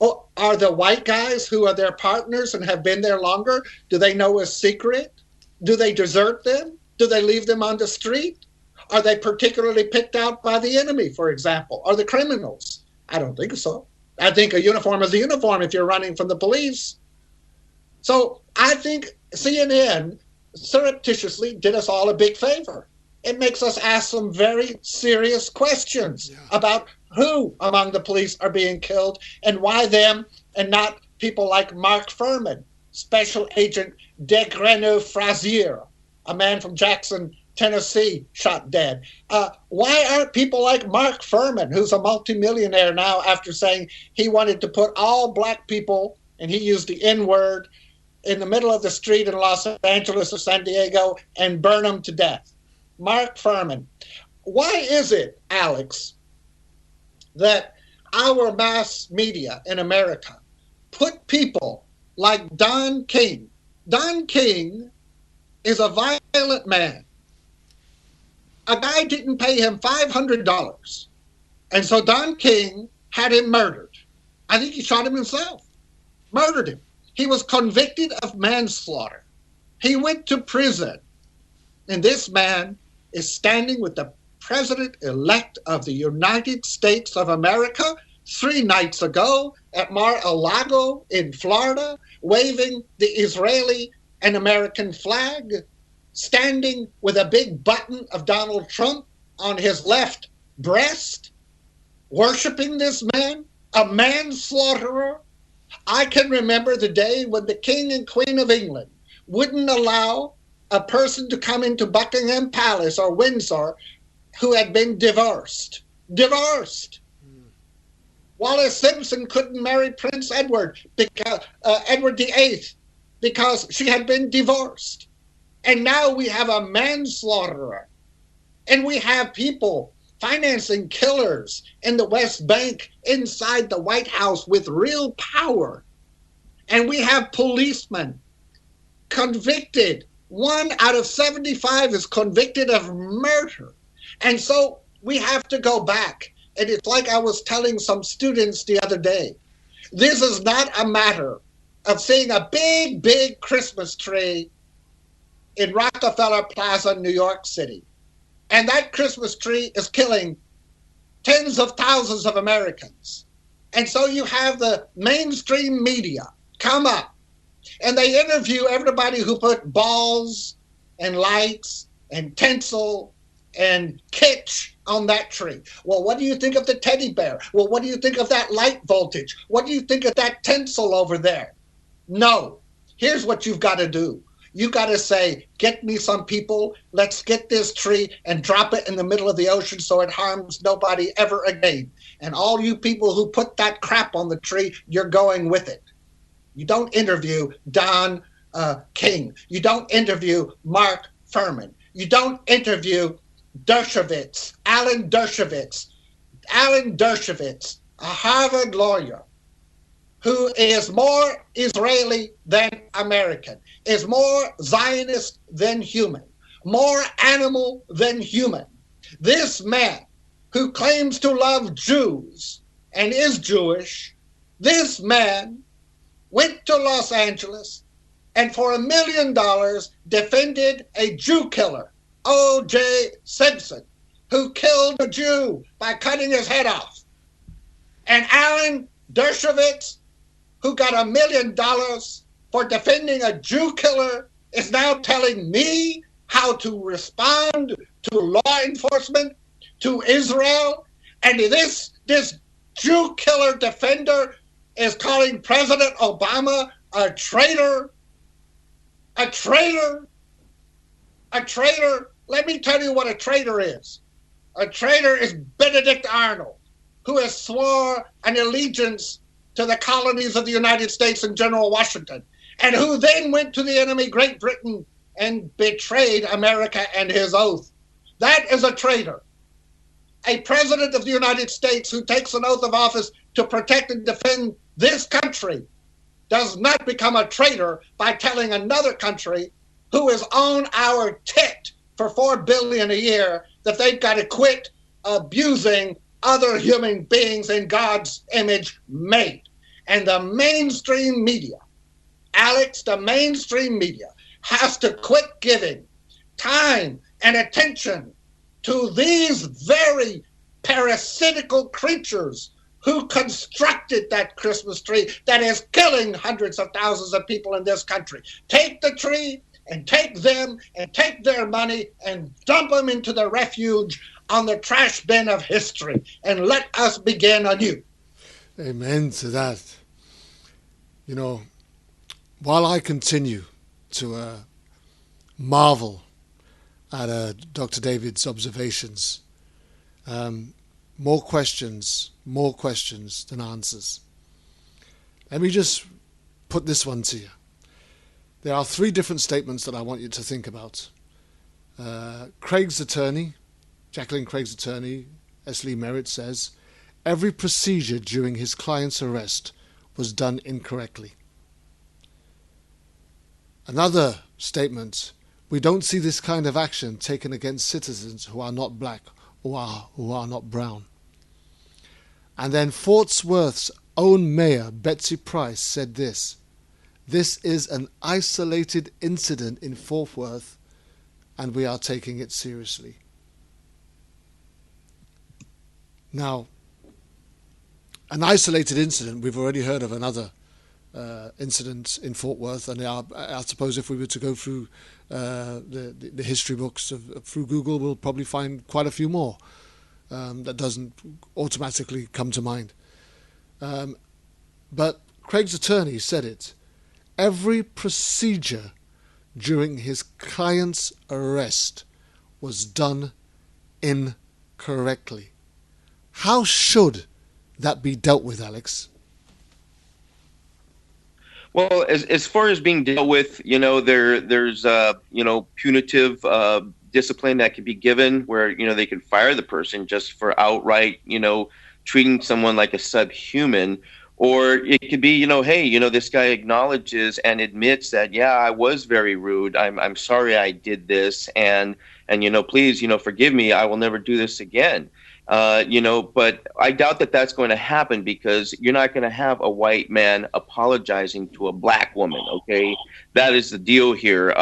Or are the white guys who are their partners and have been there longer, do they know a secret? Do they desert them? Do they leave them on the street? Are they particularly picked out by the enemy, for example? Are the criminals? I don't think so. I think a uniform is a uniform if you're running from the police. So I think CNN surreptitiously did us all a big favor. It makes us ask some very serious questions about who among the police are being killed and why them and not people like Mark Furman, Special Agent Degrenu Frazier, a man from Jackson, Tennessee, shot dead. Why aren't people like Mark Furman, who's a multimillionaire now after saying he wanted to put all black people, and he used the N-word, in the middle of the street in Los Angeles or San Diego and burn them to death? Mark Furman. Why is it, Alex, that our mass media in America put people like Don King. Don King is a violent man. A guy didn't pay him $500. And so Don King had him murdered. I think he shot him himself, murdered him. He was convicted of manslaughter. He went to prison. And this man is standing with the President-elect of the United States of America 3 nights ago at Mar-a-Lago in Florida, waving the Israeli and American flag, standing with a big button of Donald Trump on his left breast, worshiping this man, a manslaughterer. I can remember the day when the King and Queen of England wouldn't allow a person to come into Buckingham Palace or Windsor who had been divorced. Divorced. Wallace Simpson couldn't marry Prince Edward, because, Edward VIII, because she had been divorced. And now we have a manslaughterer. And we have people financing killers in the West Bank inside the White House with real power. And we have policemen convicted. 1 out of 75 is convicted of murder. And so we have to go back. And it's like I was telling some students the other day. This is not a matter of seeing a big, big Christmas tree in Rockefeller Plaza, New York City. And that Christmas tree is killing tens of thousands of Americans. And so you have the mainstream media come up and they interview everybody who put balls and lights and tinsel and kitsch on that tree. Well, what do you think of the teddy bear? Well, what do you think of that light voltage? What do you think of that tinsel over there? No. Here's what you've got to do. You got to say, get me some people, let's get this tree and drop it in the middle of the ocean so it harms nobody ever again. And all you people who put that crap on the tree, you're going with it. You don't interview Don King. You don't interview Mark Furman. You don't interview Dershowitz, Alan Dershowitz. Alan Dershowitz, a Harvard lawyer, who is more Israeli than American, is more Zionist than human, more animal than human. This man who claims to love Jews and is Jewish, this man went to Los Angeles and for $1 million defended a Jew killer, O.J. Simpson, who killed a Jew by cutting his head off. And Alan Dershowitz, who got $1 million for defending a Jew killer, is now telling me how to respond to law enforcement, to Israel. And this Jew killer defender is calling President Obama a traitor. A traitor. A traitor. Let me tell you what a traitor is. A traitor is Benedict Arnold, who has swore an allegiance to the colonies of the United States and General Washington, and who then went to the enemy, Great Britain, and betrayed America and his oath. That is a traitor. A president of the United States who takes an oath of office to protect and defend this country does not become a traitor by telling another country who is on our tit for $4 billion a year that they've got to quit abusing other human beings in God's image made. And the mainstream media, Alex, the mainstream media has to quit giving time and attention to these very parasitical creatures who constructed that Christmas tree that is killing hundreds of thousands of people in this country. Take the tree and take them and take their money and dump them into the refuge on the trash bin of history and let us begin anew. Amen to that. You know, while I continue to marvel at Dr. David's observations, more questions than answers. Let me just put this one to you. There are 3 different statements that I want you to think about. Craig's attorney, Jacqueline Craig's attorney, S. Lee Merritt, says, every procedure during his client's arrest was done incorrectly. Another statement, we don't see this kind of action taken against citizens who are not black or who are not brown. And then Fort Worth's own mayor, Betsy Price, said this is an isolated incident in Fort Worth, and we are taking it seriously. Now, an isolated incident, we've already heard of another incident in Fort Worth, and I suppose if we were to go through the history books through Google, we'll probably find quite a few more. That doesn't automatically come to mind. But Craig's attorney said it. Every procedure during his client's arrest was done incorrectly. How should that be dealt with, Alex? Well, as far as being dealt with, there's punitive discipline that can be given where, they can fire the person just for outright, treating someone like a subhuman. Or it could be, hey, this guy acknowledges and admits that, yeah, I was very rude. I'm sorry I did this. And please, forgive me. I will never do this again. But I doubt that that's going to happen because you're not going to have a white man apologizing to a black woman. OK, that is the deal here.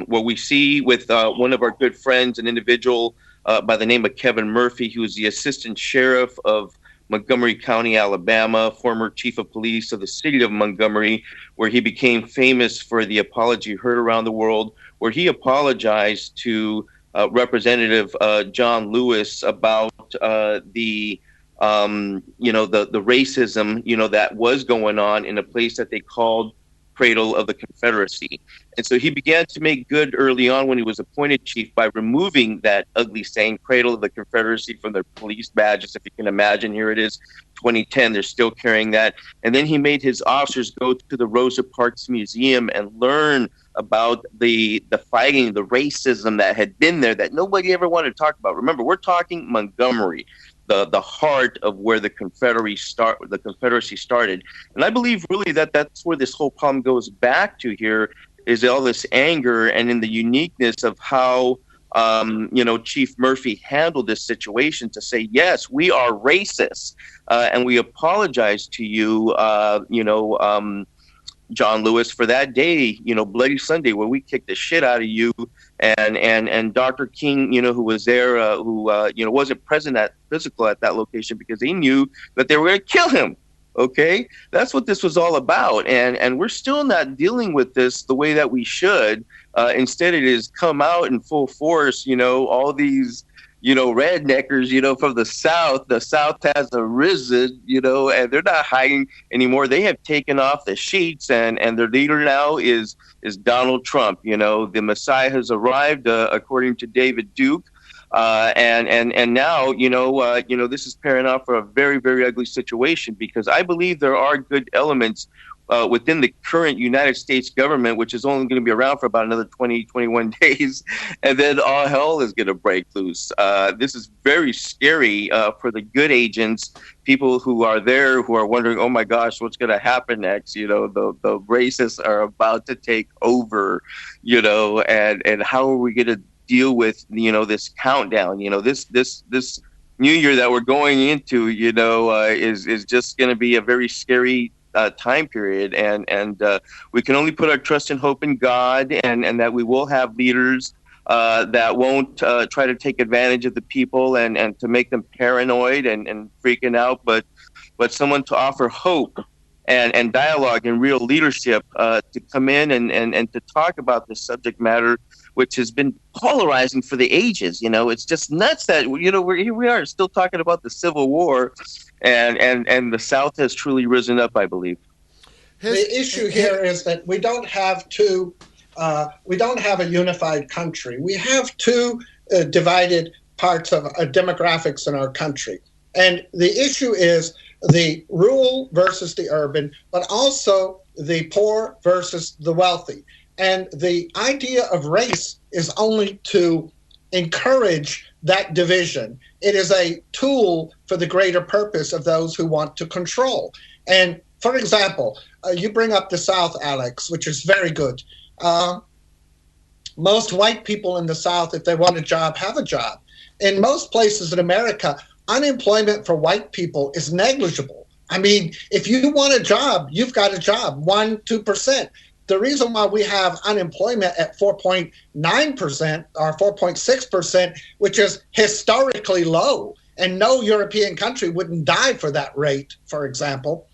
What we see with one of our good friends, an individual by the name of Kevin Murphy, who is the assistant sheriff of Montgomery County, Alabama, former chief of police of the city of Montgomery, where he became famous for the apology heard around the world, where he apologized to Representative John Lewis about the racism, that was going on in a place that they called Cradle of the Confederacy. And so he began to make good early on when he was appointed chief by removing that ugly saying, Cradle of the Confederacy, from their police badges. If you can imagine, here it is, 2010, they're still carrying that. And then he made his officers go to the Rosa Parks Museum and learn about the fighting, the racism that had been there that nobody ever wanted to talk about. Remember, we're talking Montgomery, the heart of where the Confederacy started. And I believe really that's where this whole problem goes back to here, is all this anger and in the uniqueness of how Chief Murphy handled this situation to say, yes, we are racist, and we apologize to you, John Lewis, for that day, Bloody Sunday, where we kicked the shit out of you, and Dr. King, who was there, who wasn't physical at that location because he knew that they were going to kill him. Okay, that's what this was all about, and we're still not dealing with this the way that we should. Instead, it has come out in full force. All these redneckers, from the South. The South has arisen, and they're not hiding anymore. They have taken off the sheets, and their leader now is Donald Trump. The Messiah has arrived, according to David Duke. And now, this is pairing off for a very, very ugly situation, because I believe there are good elements within the current United States government, which is only going to be around for about another 20, 21 days, and then all hell is going to break loose. This is very scary for the good agents, people who are there, who are wondering, oh my gosh, what's going to happen next? The racists are about to take over, and how are we going to deal with, this countdown, this new year that we're going into, is just going to be a very scary time period, and we can only put our trust and hope in God, and that we will have leaders that won't try to take advantage of the people and to make them paranoid and freaking out, but someone to offer hope and dialogue and real leadership to come in and to talk about this subject matter, which has been polarizing for the ages. It's just nuts that, here we are still talking about the Civil War, and the South has truly risen up, I believe. The issue here is that we don't have a unified country. We have two divided parts of demographics in our country. And the issue is the rural versus the urban, but also the poor versus the wealthy. And the idea of race is only to encourage that division. It is a tool for the greater purpose of those who want to control. And for example, you bring up the South, Alex, which is very good. Most white people in the South, if they want a job, have a job. In most places in America, unemployment for white people is negligible. I mean, if you want a job, you've got a job, 1-2%. The reason why we have unemployment at 4.9% or 4.6%, which is historically low, and no European country wouldn't die for that rate, for example,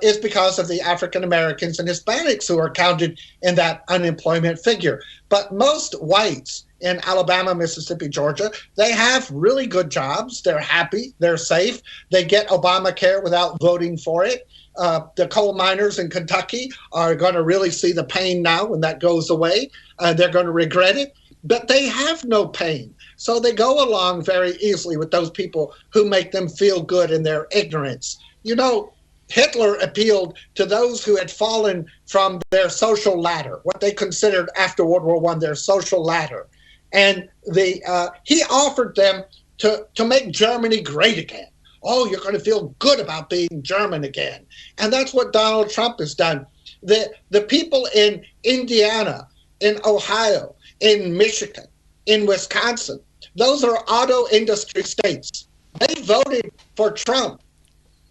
is because of the African Americans and Hispanics who are counted in that unemployment figure. But most whites in Alabama, Mississippi, Georgia, they have really good jobs. They're happy. They're safe. They get Obamacare without voting for it. The coal miners in Kentucky are going to really see the pain now when that goes away. They're going to regret it. But they have no pain. So they go along very easily with those people who make them feel good in their ignorance. You know, Hitler appealed to those who had fallen from their social ladder, what they considered after World War I their social ladder. And he offered them to make Germany great again. Oh, you're going to feel good about being German again. And that's what Donald Trump has done. The people in Indiana, in Ohio, in Michigan, in Wisconsin, those are auto industry states. They voted for Trump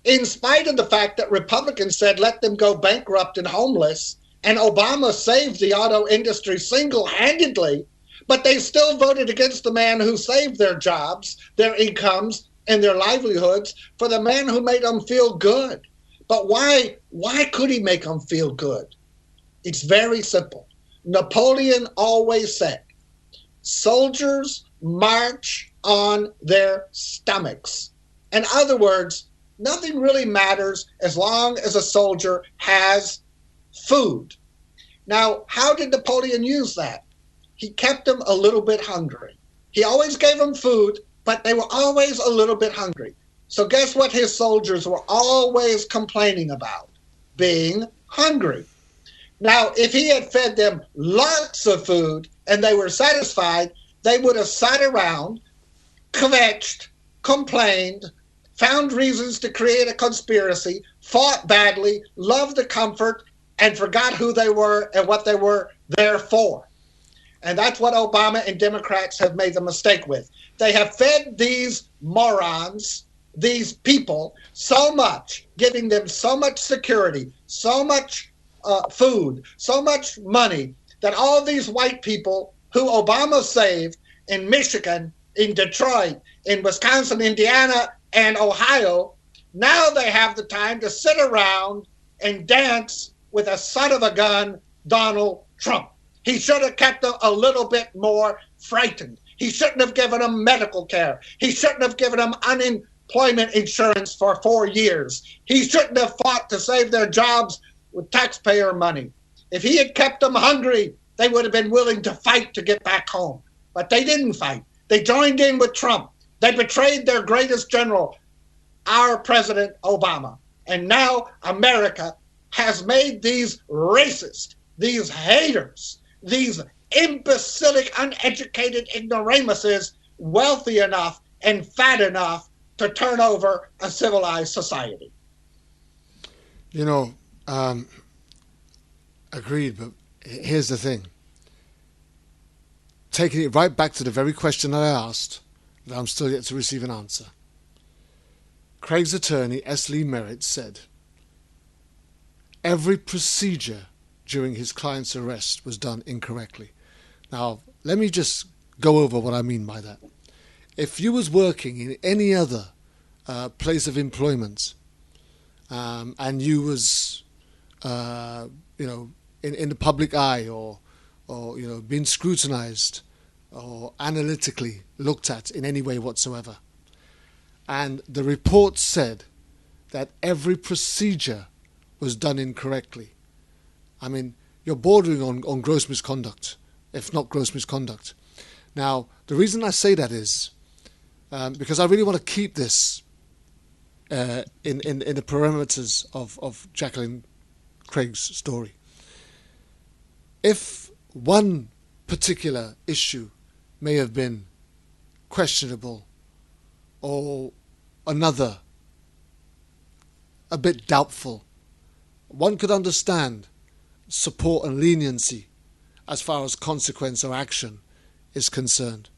in spite of the fact that Republicans said let them go bankrupt and homeless, and Obama saved the auto industry single-handedly, but they still voted against the man who saved their jobs, their incomes, and their livelihoods for the man who made them feel good. But why could he make them feel good? It's very simple. Napoleon always said, soldiers march on their stomachs. In other words, nothing really matters as long as a soldier has food. Now, how did Napoleon use that? He kept them a little bit hungry. He always gave them food, but they were always a little bit hungry. So guess what his soldiers were always complaining about? Being hungry. Now, if he had fed them lots of food and they were satisfied, they would have sat around, kvetched, complained, found reasons to create a conspiracy, fought badly, loved the comfort, and forgot who they were and what they were there for. And that's what Obama and Democrats have made the mistake with. They have fed these morons, these people, so much, giving them so much security, so much food, so much money, that all these white people who Obama saved in Michigan, in Detroit, in Wisconsin, Indiana, and Ohio, now they have the time to sit around and dance with a son of a gun, Donald Trump. He should have kept them a little bit more frightened. He shouldn't have given them medical care. He shouldn't have given them unemployment insurance for 4 years. He shouldn't have fought to save their jobs with taxpayer money. If he had kept them hungry, they would have been willing to fight to get back home. But they didn't fight. They joined in with Trump. They betrayed their greatest general, our President Obama. And now America has made these racist, these haters, these imbecilic, uneducated ignoramuses wealthy enough and fat enough to turn over a civilized society. You know, agreed, but here's the thing. Taking it right back to the very question that I asked, that I'm still yet to receive an answer. Craig's attorney, S. Lee Merritt, said, every procedure during his client's arrest was done incorrectly. Now, let me just go over what I mean by that. If you was working in any other place of employment, and you was, in the public eye, or being scrutinized, or analytically looked at in any way whatsoever, and the report said that every procedure was done incorrectly, I mean, you're bordering on gross misconduct, if not gross misconduct. Now, the reason I say that is because I really want to keep this in the parameters of Jacqueline Craig's story. If one particular issue may have been questionable or another a bit doubtful, one could understand support and leniency as far as consequence or action is concerned.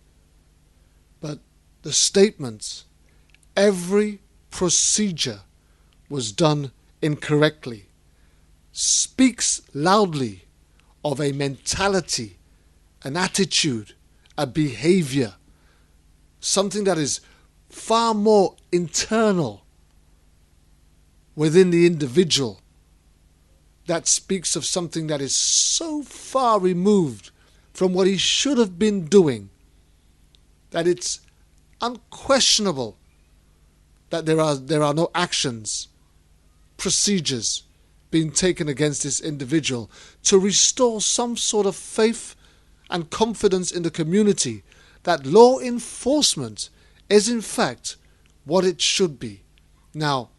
But the statements, every procedure was done incorrectly, speaks loudly of a mentality, an attitude, a behavior, something that is far more internal within the individual, that speaks of something that is so far removed from what he should have been doing that it's unquestionable that there are no actions, procedures being taken against this individual to restore some sort of faith and confidence in the community that law enforcement is in fact what it should be. Now,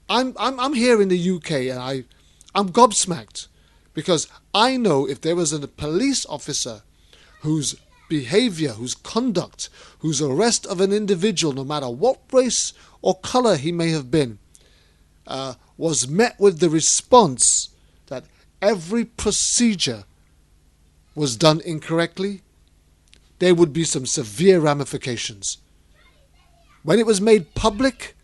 I'm here in the UK and I'm gobsmacked because I know if there was a police officer whose behavior, whose conduct, whose arrest of an individual, no matter what race or color he may have been, was met with the response that every procedure was done incorrectly, there would be some severe ramifications. When it was made public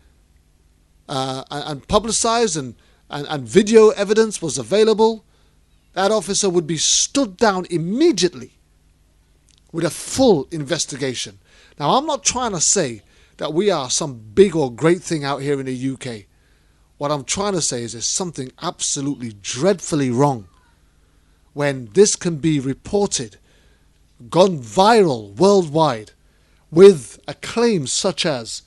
and publicized and video evidence was available, that officer would be stood down immediately with a full investigation. Now, I'm not trying to say that we are some big or great thing out here in the UK. What I'm trying to say is there's something absolutely dreadfully wrong when this can be reported, gone viral worldwide, with a claim such as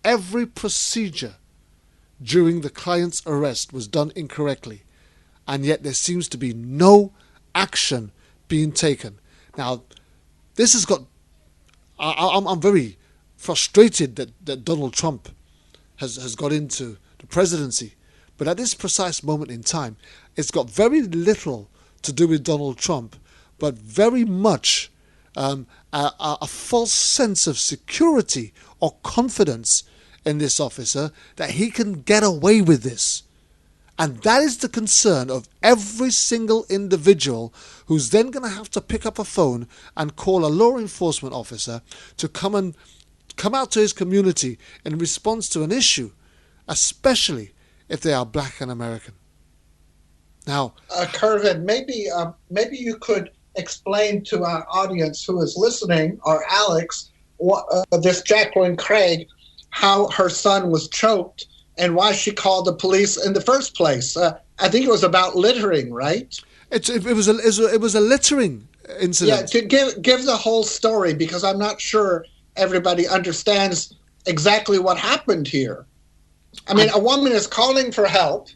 every procedure during the client's arrest was done incorrectly, and yet there seems to be no action being taken. Now, this has got... I'm very frustrated that Donald Trump has got into the presidency, but at this precise moment in time, it's got very little to do with Donald Trump, but very much a false sense of security or confidence in this officer that he can get away with this. And that is the concern of every single individual who's then going to have to pick up a phone and call a law enforcement officer to come out to his community in response to an issue, especially if they are black and American. Now, Kervin, maybe you could explain to our audience who is listening, or Alex, this Jacqueline Craig, how her son was choked and why she called the police in the first place. I think it was about littering, right? It was a littering incident. Yeah, to give the whole story, because I'm not sure everybody understands exactly what happened here. I mean, a woman is calling for help.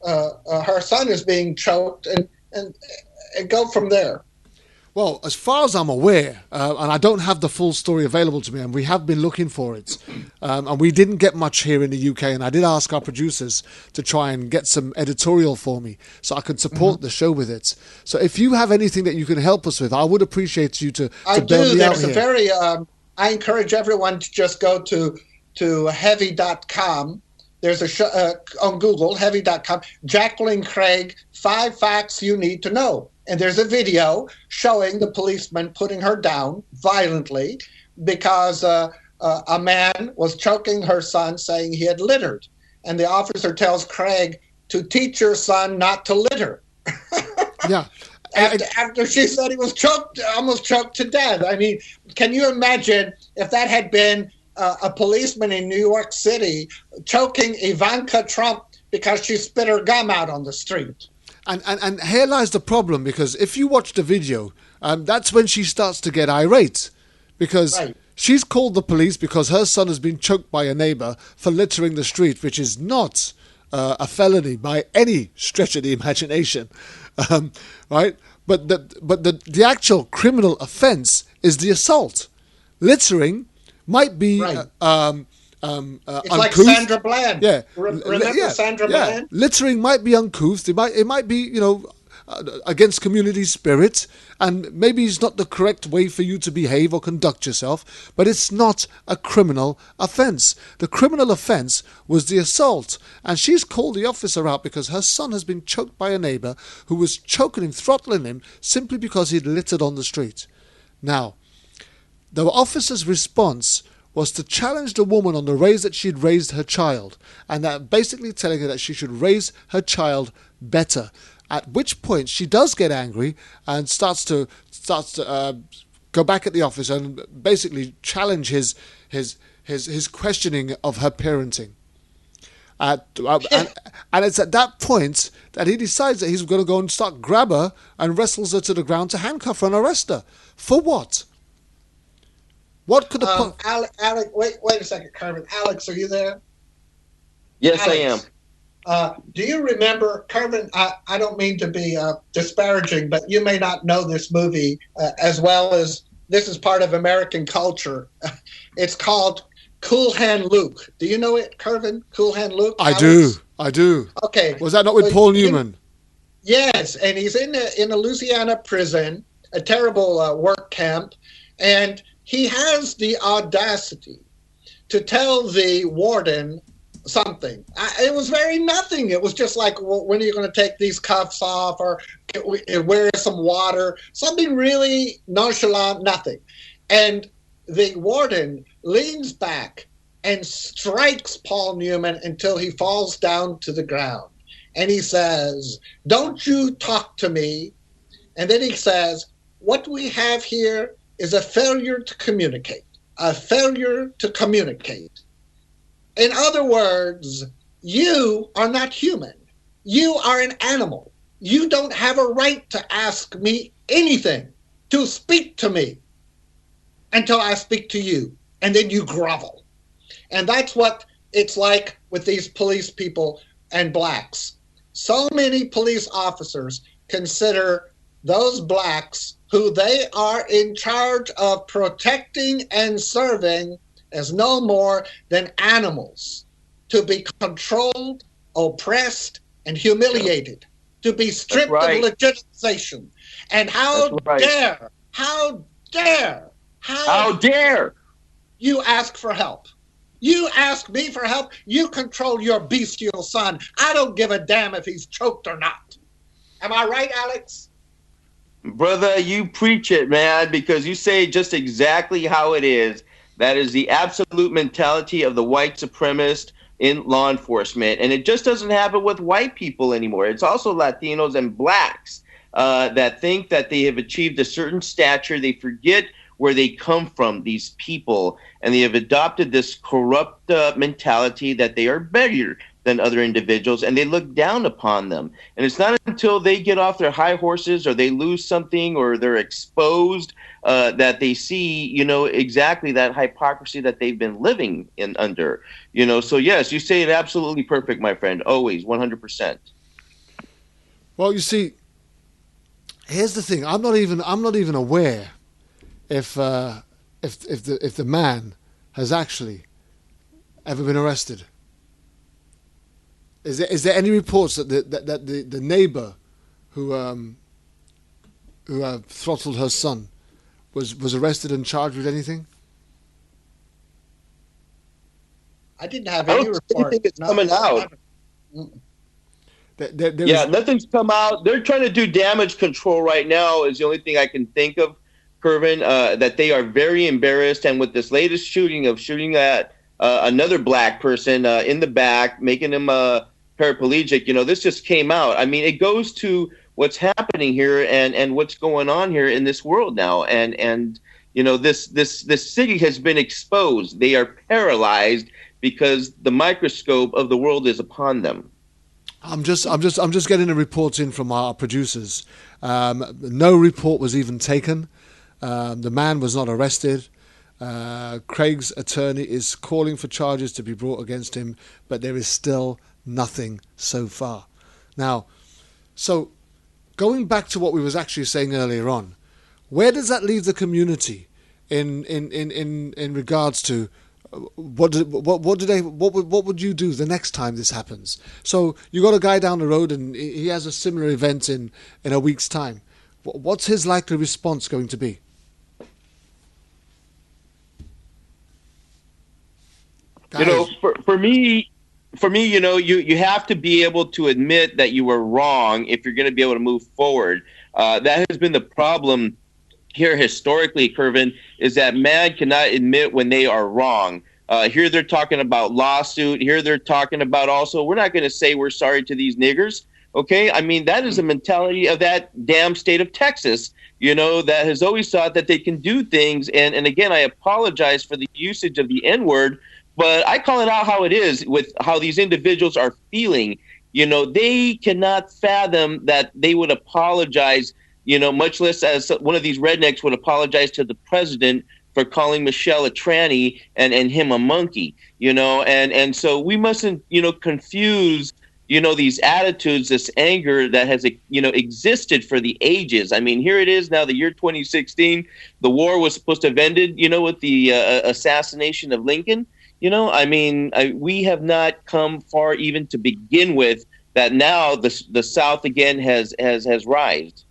Her son is being choked, and go from there. Well, as far as I'm aware, and I don't have the full story available to me, and we have been looking for it, and we didn't get much here in the UK, and I did ask our producers to try and get some editorial for me so I could support the show with it. So if you have anything that you can help us with, I would appreciate you to bail me out here. I encourage everyone to just go to heavy.com. There's a show on Google, heavy.com, Jacqueline Craig, 5 facts you need to know. And there's a video showing the policeman putting her down violently because a man was choking her son, saying he had littered. And the officer tells Craig to teach your son not to litter. Yeah. After she said he was almost choked to death. I mean, can you imagine if that had been a policeman in New York City choking Ivanka Trump because she spit her gum out on the street? And here lies the problem, because if you watch the video, that's when she starts to get irate, because she's called the police because her son has been choked by a neighbor for littering the street, which is not a felony by any stretch of the imagination, right? But the actual criminal offense is the assault. Littering might be it's like Sandra Bland. Yeah, Remember Sandra Bland? Littering might be uncouth. It might be against community spirit, and maybe it's not the correct way for you to behave or conduct yourself, but it's not a criminal offence. The criminal offence was the assault, and she's called the officer out because her son has been choked by a neighbour who was choking him, throttling him, simply because he'd littered on the street. Now, the officer's response was to challenge the woman on the ways that she'd raised her child, and that basically telling her that she should raise her child better. At which point she does get angry and starts to go back at the officer and basically challenge his questioning of her parenting. And it's at that point that he decides that he's going to go and grab her and wrestles her to the ground to handcuff her and arrest her. For what? What could the Alex, wait a second, Kervin. Alex, are you there? Yes, Alex, I am. Do you remember, Kervin? I don't mean to be disparaging, but you may not know this movie as well as this is part of American culture. It's called Cool Hand Luke. Do you know it, Kervin? Cool Hand Luke? I do. Okay. Was that not with Paul Newman? Yes, and he's in a Louisiana prison, a terrible work camp, and he has the audacity to tell the warden something. It was very nothing. It was just like, well, when are you going to take these cuffs off, or where is some water? Something really nonchalant, nothing. And the warden leans back and strikes Paul Newman until he falls down to the ground. And he says, "Don't you talk to me." And then he says, "What we have here is a failure to communicate. A failure to communicate. In other words, you are not human. You are an animal. You don't have a right to ask me anything, to speak to me until I speak to you. And then you grovel." And that's what it's like with these police people and blacks. So many police officers consider those blacks who they are in charge of protecting and serving as no more than animals, to be controlled, oppressed, and humiliated, to be stripped of legitimation. And how dare you ask for help? You ask me for help? You control your bestial son. I don't give a damn if he's choked or not. Am I right, Alex? Brother, you preach it, man, because you say just exactly how it is. That is the absolute mentality of the white supremacist in law enforcement. And it just doesn't happen with white people anymore. It's also Latinos and blacks that think that they have achieved a certain stature. They forget where they come from, these people, and they have adopted this corrupt mentality that they are better than other individuals, and they look down upon them. And it's not until they get off their high horses or they lose something or they're exposed that they see, exactly that hypocrisy that they've been living under. So yes, you say it absolutely perfect, my friend. Always, 100%. Well, you see, here's the thing. I'm not even aware if the man has actually ever been arrested. Is there any reports that the neighbor who throttled her son was arrested and charged with anything? I didn't have any report. It's coming out. Nothing's come out. They're trying to do damage control right now is the only thing I can think of, Kervin, that they are very embarrassed. And with this latest shooting at another black person in the back, making him paraplegic, this just came out. I mean, it goes to what's happening here and what's going on here in this world now. And this city has been exposed. They are paralyzed because the microscope of the world is upon them. I'm just getting the reports in from our producers. No report was even taken. The man was not arrested. Craig's attorney is calling for charges to be brought against him, but there is still nothing so far. Now, so going back to what we was actually saying earlier on, where does that leave the community in regards to what would you do the next time this happens? So you got a guy down the road and he has a similar event in a week's time. What's his likely response going to be? Guys. For me, you have to be able to admit that you were wrong if you're going to be able to move forward. That has been the problem here historically, Kervin, is that man cannot admit when they are wrong. Here they're talking about lawsuit. Here they're talking about also, we're not going to say we're sorry to these niggers. Okay, I mean, that is the mentality of that damn state of Texas, that has always thought that they can do things. And again, I apologize for the usage of the N-word, but I call it out how it is with how these individuals are feeling. They cannot fathom that they would apologize, much less as one of these rednecks would apologize to the president for calling Michelle a tranny and him a monkey, and so we mustn't, confuse, these attitudes, this anger that has, existed for the ages. I mean, here it is now, the year 2016, the war was supposed to have ended, with the assassination of Lincoln. We have not come far even to begin with that now the South again has rised.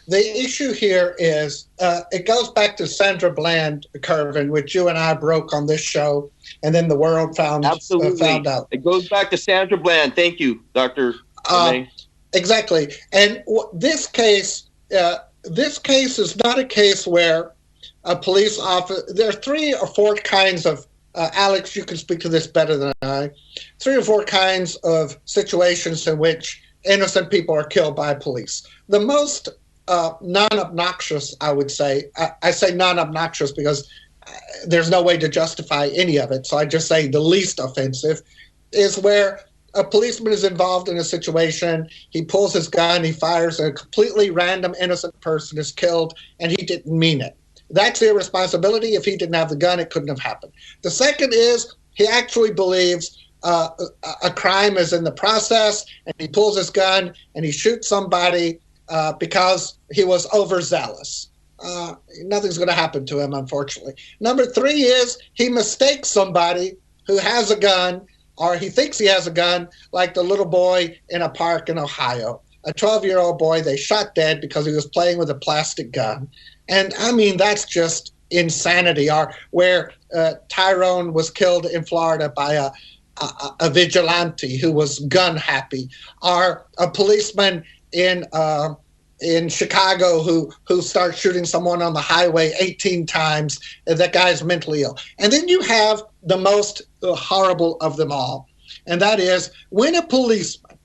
The issue here is it goes back to Sandra Bland, Kervin, which you and I broke on this show, and then the world found out. It goes back to Sandra Bland. Thank you, Dr. Exactly. And this case is not a case where a police officer. There are 3 or 4 kinds of Alex, you can speak to this better than I. 3 or 4 kinds of situations in which innocent people are killed by police. The most non-obnoxious, I would say, I say non-obnoxious because there's no way to justify any of it, so I just say the least offensive, is where a policeman is involved in a situation, he pulls his gun, he fires, and a completely random innocent person is killed, and he didn't mean it. That's irresponsibility. If he didn't have the gun, it couldn't have happened. The second is he actually believes a crime is in the process, and he pulls his gun and he shoots somebody because he was overzealous. Nothing's going to happen to him, unfortunately. Number 3 is he mistakes somebody who has a gun, or he thinks he has a gun, like the little boy in a park in Ohio. A 12-year-old boy they shot dead because he was playing with a plastic gun. And I mean, that's just insanity. Or where Tyrone was killed in Florida by a vigilante who was gun happy, or a policeman in Chicago who starts shooting someone on the highway 18 times. That guy's mentally ill. And then you have the most horrible of them all, and that is when a policeman,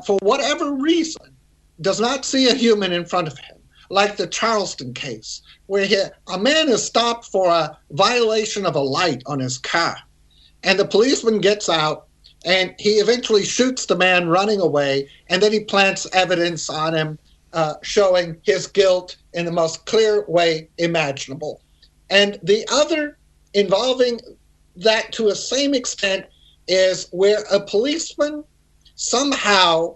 for whatever reason, does not see a human in front of him, like the Charleston case, where a man is stopped for a violation of a light on his car. And the policeman gets out, and he eventually shoots the man running away, and then he plants evidence on him showing his guilt in the most clear way imaginable. And the other involving that to a same extent is where a policeman somehow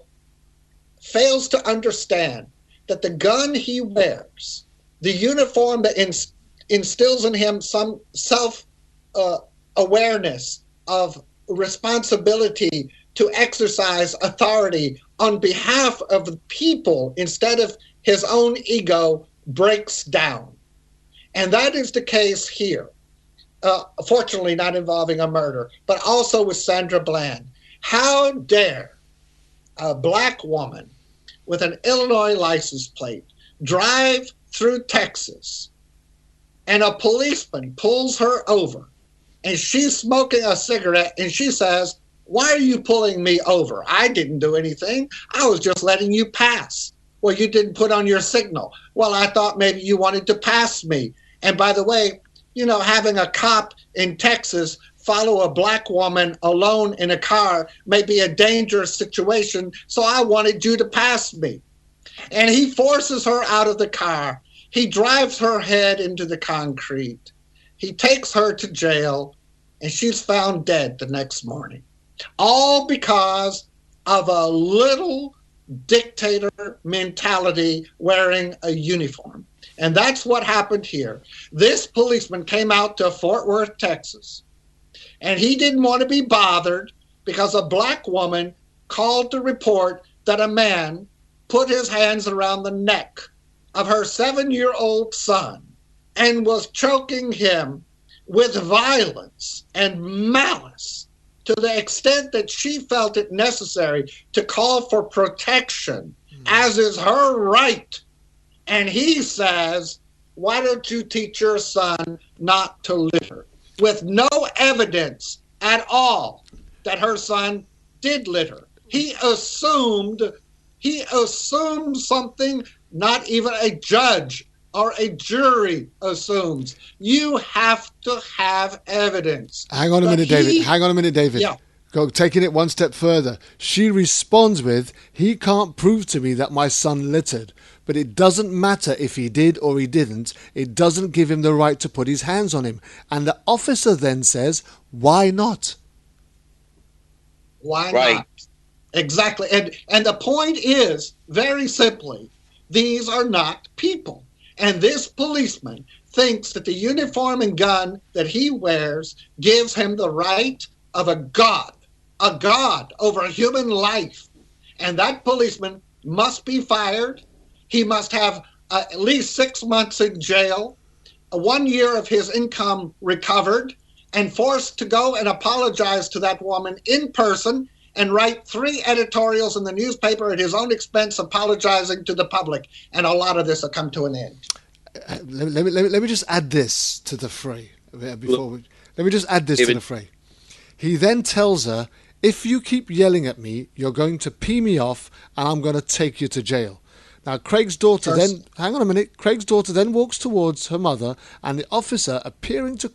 fails to understand that the gun he wears, the uniform that instills in him some self-awareness of responsibility to exercise authority on behalf of the people instead of his own ego, breaks down. And that is the case here. Fortunately, not involving a murder, but also with Sandra Bland. How dare a black woman with an Illinois license plate drive through Texas, and a policeman pulls her over, and she's smoking a cigarette, and she says, "Why are you pulling me over? I didn't do anything. I was just letting you pass." "Well, you didn't put on your signal." "Well, I thought maybe you wanted to pass me. And by the way, having a cop in Texas follow a black woman alone in a car may be a dangerous situation, so I wanted you to pass me." And he forces her out of the car. He drives her head into the concrete. He takes her to jail, and she's found dead the next morning. All because of a little dictator mentality wearing a uniform. And that's what happened here. This policeman came out to Fort Worth, Texas, and he didn't want to be bothered because a black woman called to report that a man put his hands around the neck of her 7-year-old son and was choking him with violence and malice to the extent that she felt it necessary to call for protection, as is her right. And he says, why don't you teach your son not to litter? With no evidence at all that her son did litter. He assumed something not even a judge or a jury assumes. You have to have evidence. Hang on a minute, David. Yeah. Taking it one step further. She responds with, he can't prove to me that my son littered, but it doesn't matter if he did or he didn't. It doesn't give him the right to put his hands on him. And the officer then says, why not? Why not? Exactly. And the point is, very simply, these are not people. And this policeman thinks that the uniform and gun that he wears gives him the right of a god over a human life. And that policeman must be fired. He must have at least 6 months in jail, 1 year of his income recovered, and forced to go and apologize to that woman in person and write 3 editorials in the newspaper at his own expense, apologizing to the public. And a lot of this will come to an end. Let me just add this to the fray. Let me just add this to the fray. He then tells her, if you keep yelling at me, you're going to pee me off and I'm going to take you to jail. Now, Craig's daughter Craig's daughter then walks towards her mother, and the officer, appearing to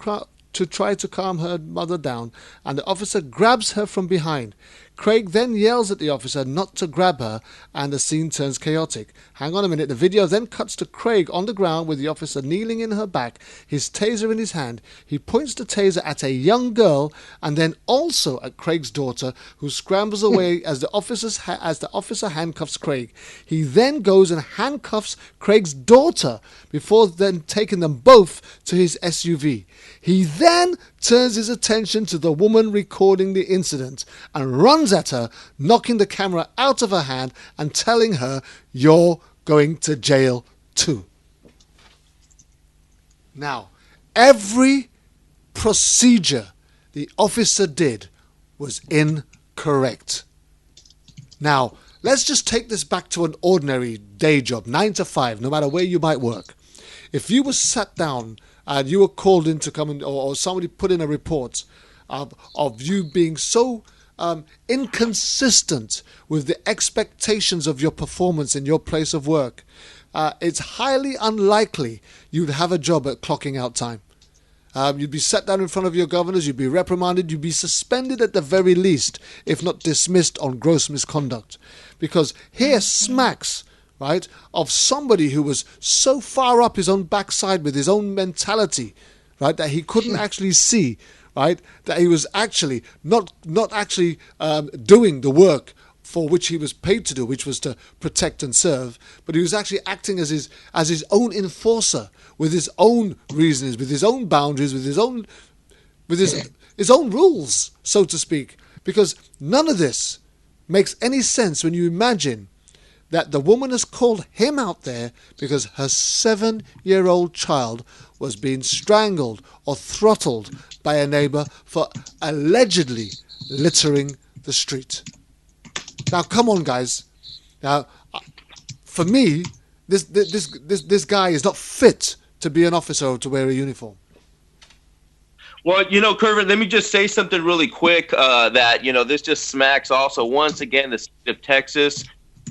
try to calm her mother down, and the officer grabs her from behind. Craig then yells at the officer not to grab her, and the scene turns chaotic. Hang on a minute. The video then cuts to Craig on the ground with the officer kneeling in her back, his taser in his hand. He points the taser at a young girl and then also at Craig's daughter, who scrambles away as the officer handcuffs Craig. He then goes and handcuffs Craig's daughter before then taking them both to his SUV. He then turns his attention to the woman recording the incident and runs at her, knocking the camera out of her hand and telling her, you're going to jail too. Now, every procedure the officer did was incorrect. Now, let's just take this back to an ordinary day job, 9 to 5, no matter where you might work. If you were sat down and you were called in to come in, or somebody put in a report of you being so inconsistent with the expectations of your performance in your place of work, it's highly unlikely you'd have a job at clocking out time. You'd be sat down in front of your governors, you'd be reprimanded, you'd be suspended at the very least, if not dismissed on gross misconduct. Because here smacks, right, of somebody who was so far up his own backside with his own mentality, right, that he couldn't actually see, right, that he was actually not actually doing the work for which he was paid to do, which was to protect and serve, but he was actually acting as his own enforcer, with his own reasons, with his own boundaries, with his own rules, so to speak. Because none of this makes any sense when you imagine that the woman has called him out there because her 7-year-old child was being strangled or throttled by a neighbor for allegedly littering the street. Now, come on, guys. Now, for me, this guy is not fit to be an officer or to wear a uniform. Well, Kervin, let me just say something really quick that, this just smacks also, once again, the state of Texas,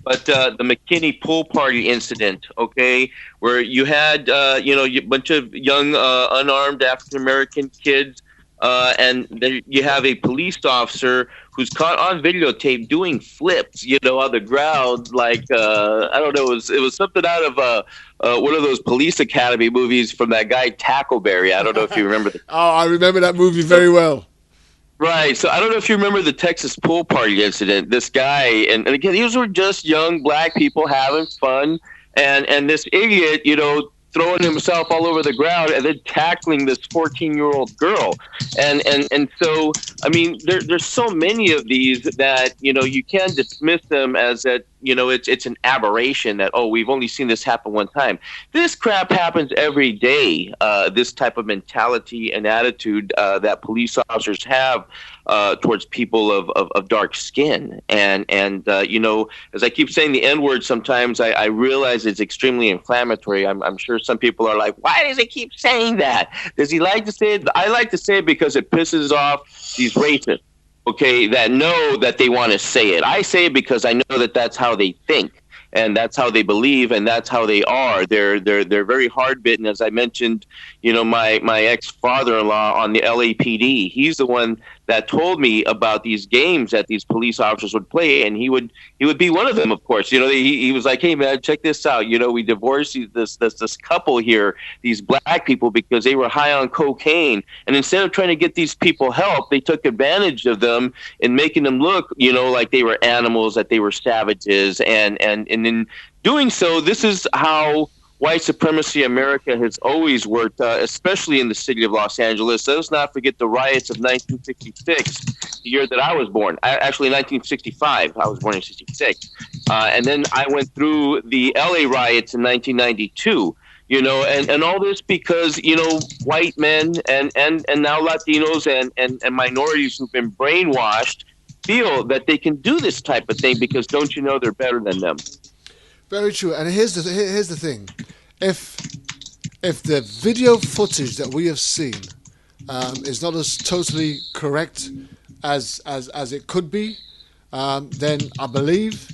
but the McKinney pool party incident, okay, where you had, a bunch of young unarmed African-American kids, and then you have a police officer who's caught on videotape doing flips, on the ground, like, I don't know, it was something out of one of those Police Academy movies from that guy Tackleberry. I don't know if you remember that. Oh, I remember that movie very well. Right. So I don't know if you remember the Texas pool party incident. This guy, and again, these were just young black people having fun, and this idiot, throwing himself all over the ground and then tackling this 14-year-old girl. And so, I mean, there's so many of these that, you can't dismiss them as that, it's an aberration that, oh, we've only seen this happen one time. This crap happens every day, this type of mentality and attitude that police officers have towards people of dark skin. And as I keep saying the N-word sometimes, I realize it's extremely inflammatory. I'm sure some people are like, why does he keep saying that? Does he like to say it? I like to say it because it pisses off these racists, okay, that know that they want to say it. I say it because I know that that's how they think. And that's how they believe, and that's how they are. They're very hard bitten. As I mentioned, my ex-father-in-law on the LAPD, he's the one that told me about these games that these police officers would play, and he would be one of them, of course. He was like, hey man, check this out. We divorced this couple here, these black people, because they were high on cocaine, and instead of trying to get these people help, they took advantage of them and making them look, like they were animals, that they were savages, and in doing so, this is how white supremacy America has always worked, especially in the city of Los Angeles. Let's not forget the riots of 1966, the year that I was born. Actually, 1965. I was born in 66. And then I went through the LA riots in 1992. And all this because, white men and now Latinos and minorities who've been brainwashed feel that they can do this type of thing because don't you know they're better than them. Very true. And here's the thing: if the video footage that we have seen is not as totally correct as it could be, then I believe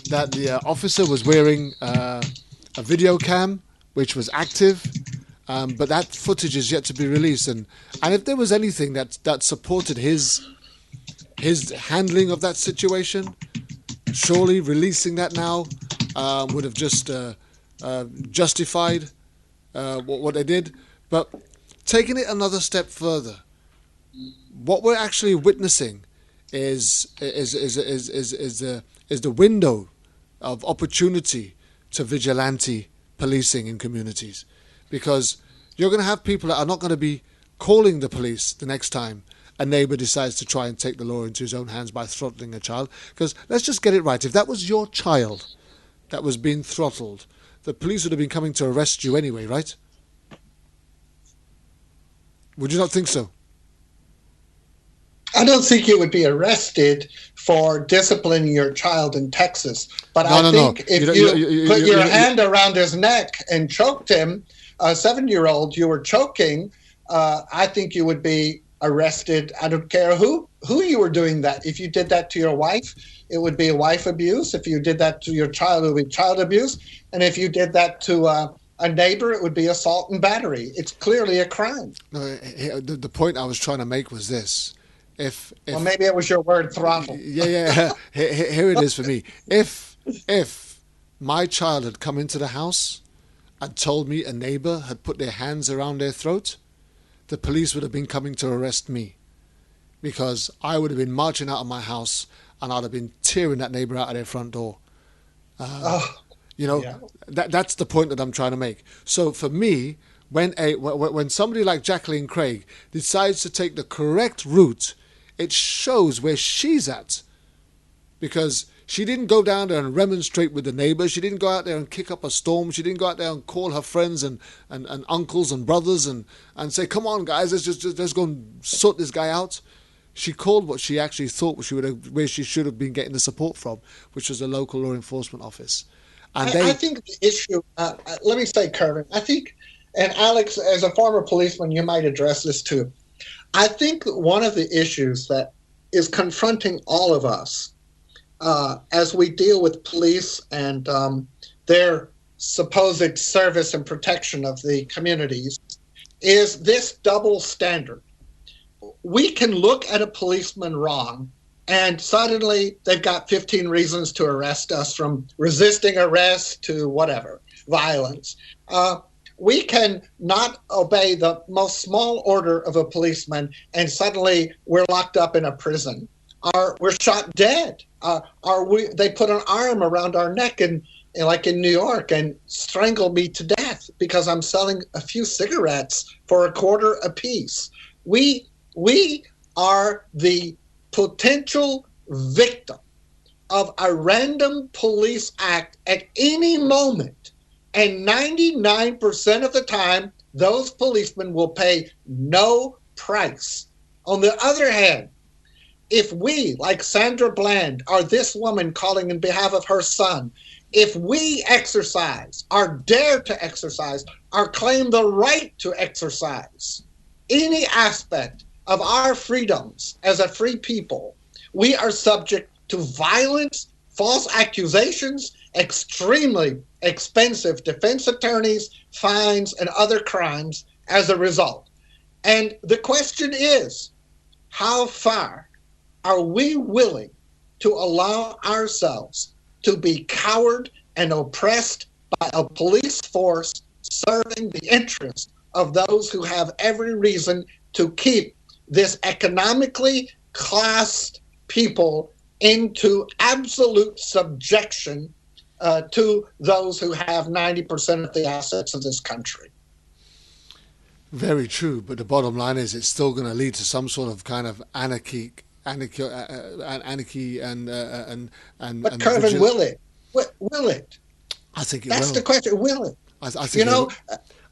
that the officer was wearing a video cam which was active, but that footage is yet to be released. And if there was anything that supported his handling of that situation, surely releasing that now would have just justified what they did. But taking it another step further, what we're actually witnessing is the window of opportunity to vigilante policing in communities, because you're going to have people that are not going to be calling the police the next time a neighbor decides to try and take the law into his own hands by throttling a child. Because let's just get it right. If that was your child that was being throttled, the police would have been coming to arrest you anyway, right? Would you not think so? I don't think you would be arrested for disciplining your child in Texas. But I think if you put your hand around his neck and choked him, a 7-year-old, you were choking, I think you would be arrested. I don't care who you were doing that. If you did that to your wife, it would be wife abuse. If you did that to your child, it would be child abuse. And if you did that to a neighbor, it would be assault and battery. It's clearly a crime. No, the point I was trying to make was this. If well, maybe it was your word, throttle. Yeah. Here it is for me. If my child had come into the house and told me a neighbor had put their hands around their throat, the police would have been coming to arrest me, because I would have been marching out of my house and I'd have been tearing that neighbor out of their front door. That's the point that I'm trying to make. So for me, when somebody like Jacqueline Craig decides to take the correct route, it shows where she's at, because she didn't go down there and remonstrate with the neighbors. She didn't go out there and kick up a storm. She didn't go out there and call her friends and uncles and brothers and say, come on, guys, let's go and sort this guy out. She called what she actually thought where she should have been getting the support from, which was the local law enforcement office. And I think the issue, let me say, Kervin, I think, and Alex, as a former policeman, you might address this too. I think one of the issues that is confronting all of us as we deal with police and their supposed service and protection of the communities is this double standard. We can look at a policeman wrong and suddenly they've got 15 reasons to arrest us, from resisting arrest to whatever, violence. We can not obey the most small order of a policeman and suddenly we're locked up in a prison. We're shot dead. They put an arm around our neck and like in New York, and strangle me to death because I'm selling a few cigarettes for $0.25 apiece. We are the potential victim of a random police act at any moment. And 99% of the time, those policemen will pay no price. On the other hand, if we, like Sandra Bland, or this woman calling in behalf of her son, if we exercise, or dare to exercise, or claim the right to exercise any aspect of our freedoms as a free people, we are subject to violence, false accusations, extremely expensive defense attorneys, fines, and other crimes as a result. And the question is, how far are we willing to allow ourselves to be cowed and oppressed by a police force serving the interests of those who have every reason to keep this economically classed people into absolute subjection to those who have 90% of the assets of this country? Very true, but the bottom line is it's still going to lead to some sort of kind of anarchy and But Kervin, will it? Will it? I think it That's will. the question. Will it? I think You know,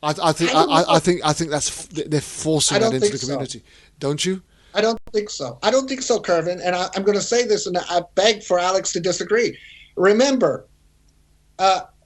I think that's they're forcing that into the community. Don't you? I don't think so. I don't think so, Kervin. And I'm going to say this, and I beg for Alex to disagree. Remember,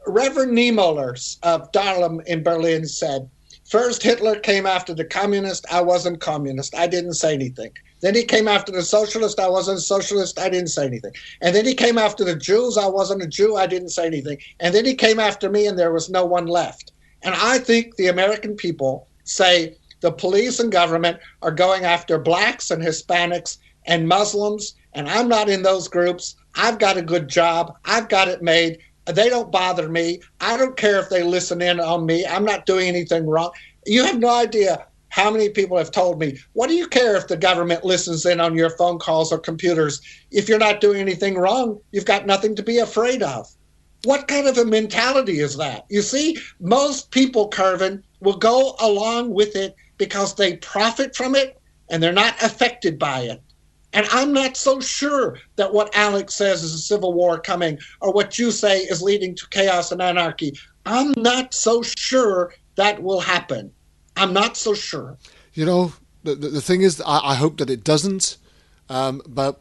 Reverend Niemöller of Dahlem in Berlin said, first Hitler came after the communist, I wasn't communist, I didn't say anything. Then he came after the socialist, I wasn't a socialist, I didn't say anything. And then he came after the Jews, I wasn't a Jew, I didn't say anything. And then he came after me and there was no one left. And I think the American people say the police and government are going after blacks and Hispanics and Muslims, and I'm not in those groups. I've got a good job. I've got it made. They don't bother me. I don't care if they listen in on me. I'm not doing anything wrong. You have no idea how many people have told me, what do you care if the government listens in on your phone calls or computers? If you're not doing anything wrong, you've got nothing to be afraid of. What kind of a mentality is that? You see, most people, Kervin, will go along with it because they profit from it and they're not affected by it. And I'm not so sure that what Alex says is a civil war coming or what you say is leading to chaos and anarchy. I'm not so sure that will happen. I'm not so sure. You know, the thing is, I hope that it doesn't. But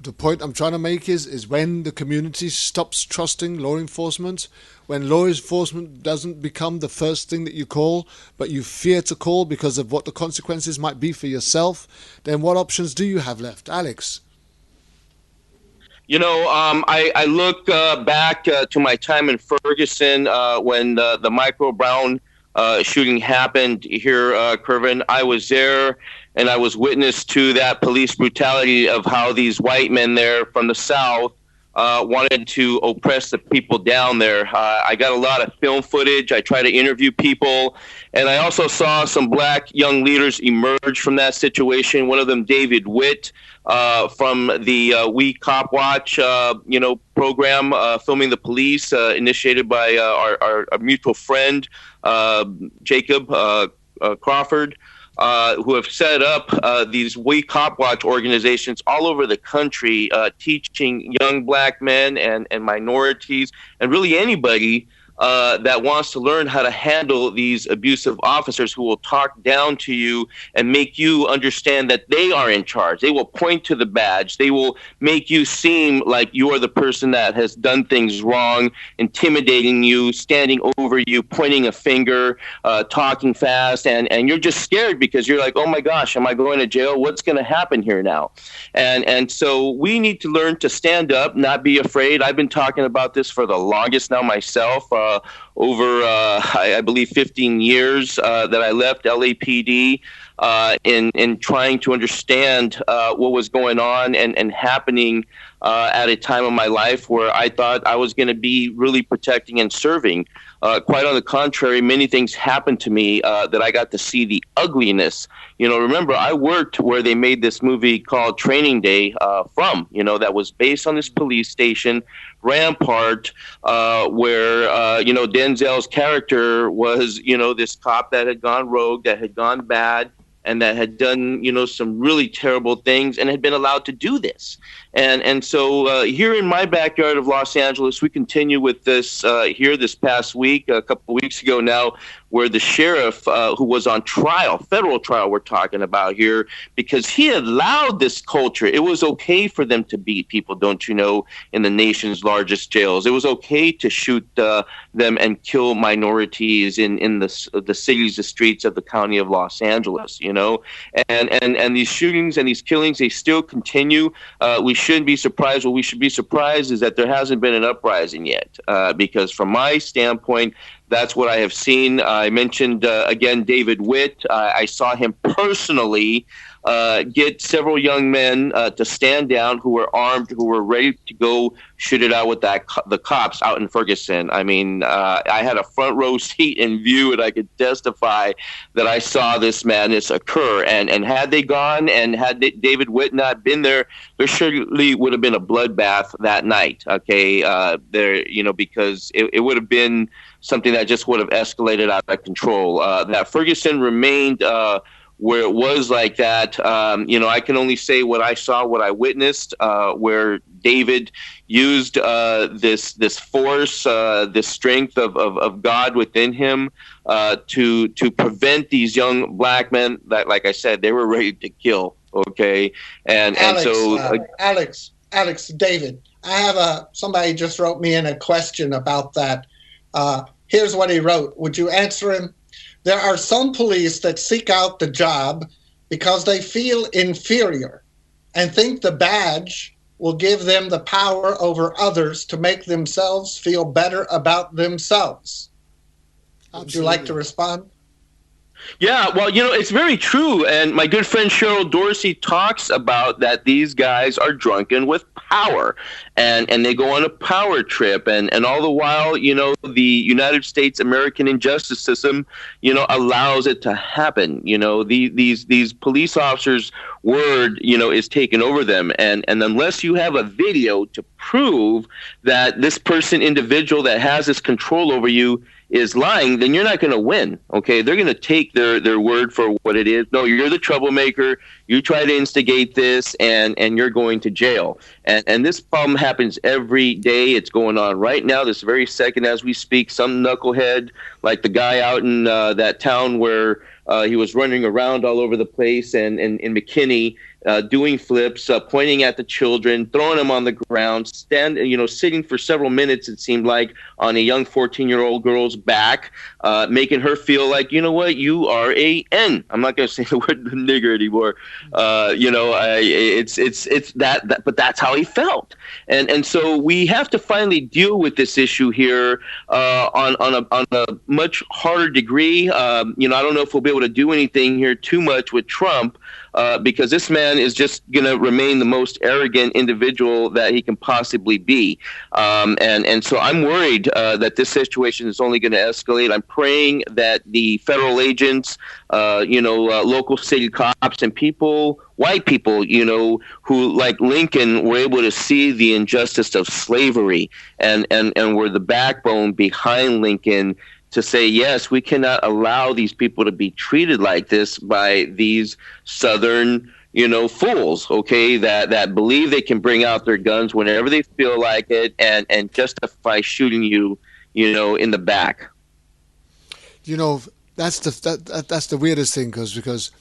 the point I'm trying to make is when the community stops trusting law enforcement, when law enforcement doesn't become the first thing that you call, but you fear to call because of what the consequences might be for yourself, then what options do you have left? Alex? You know, I look back to my time in Ferguson when the Michael Brown shooting happened here, Kervin. I was there, and I was witness to that police brutality of how these white men there from the South wanted to oppress the people down there. I got a lot of film footage. I tried to interview people, and I also saw some black young leaders emerge from that situation. One of them, David Witt, from the We Cop Watch, program, filming the police, initiated by our mutual friend, Jacob Crawford, who have set up these We Cop Watch organizations all over the country, teaching young black men and minorities and really anybody that wants to learn how to handle these abusive officers who will talk down to you and make you understand that they are in charge. They will point to the badge. They will make you seem like you are the person that has done things wrong, intimidating you, standing over you, pointing a finger, talking fast, and you're just scared because you're like, oh my gosh, am I going to jail? What's going to happen here now? And so we need to learn to stand up, not be afraid. I've been talking about this for the longest now myself. Over, I believe, 15 years that I left LAPD. in trying to understand what was going on and happening at a time of my life where I thought I was going to be really protecting and serving. Quite on the contrary, many things happened to me that I got to see the ugliness. Remember, I worked where they made this movie called Training Day that was based on this police station, Rampart, where, Denzel's character was, this cop that had gone rogue, that had gone bad, and that had done, some really terrible things and had been allowed to do this. And so here in my backyard of Los Angeles, we continue with this here this past week, a couple of weeks ago now, where the sheriff who was on trial, federal trial we're talking about here, because he allowed this culture. It was okay for them to beat people, don't you know, in the nation's largest jails. It was okay to shoot them and kill minorities in the cities, the streets of the county of Los Angeles, And these shootings and these killings, they still continue. We shouldn't be surprised. What we should be surprised is that there hasn't been an uprising yet, because from my standpoint, that's what I have seen. I mentioned, again, David Witt. I saw him personally get several young men to stand down who were armed, who were ready to go shoot it out with the cops out in Ferguson. I mean, I had a front row seat in view, and I could testify that I saw this madness occur. And had they gone and had David Witt not been there, there surely would have been a bloodbath that night. Okay, because it would have been something that just would have escalated out of control. That Ferguson remained where it was like that. I can only say what I saw, what I witnessed, where David used this force, this strength of God within him to prevent these young black men that, like I said, they were ready to kill. Okay, Alex, David, I have somebody just wrote me in a question about that. Here's what he wrote. Would you answer him? There are some police that seek out the job because they feel inferior and think the badge will give them the power over others to make themselves feel better about themselves. Absolutely. Would you like to respond? Yeah, well, it's very true. And my good friend Cheryl Dorsey talks about that these guys are drunken with power and they go on a power trip. And all the while, the United States American injustice system, allows it to happen. These police officers' word, is taken over them. And unless you have a video to prove that this individual that has this control over you is lying, then you're not going to win. Okay, they're going to take their word for what it is. No, you're the troublemaker. You try to instigate this, and you're going to jail. And this problem happens every day. It's going on right now, this very second as we speak. Some knucklehead, like the guy out in that town where he was running around all over the place, and in McKinney, doing flips, pointing at the children, throwing them on the ground, sitting for several minutes, it seemed like, on a young 14-year-old girl's back, making her feel like, you know what, you are a N. I'm not going to say the word nigger anymore. It's that, but that's how he felt. And so we have to finally deal with this issue here on a much harder degree. I don't know if we'll be able to do anything here too much with Trump, because this man is just going to remain the most arrogant individual that he can possibly be. And so I'm worried that this situation is only going to escalate. I'm praying that the federal agents, local city cops and people, white people, who, like Lincoln, were able to see the injustice of slavery and were the backbone behind Lincoln to say, yes, we cannot allow these people to be treated like this by these Southern, fools, okay, that believe they can bring out their guns whenever they feel like it and justify shooting you, in the back. That's the weirdest thing, because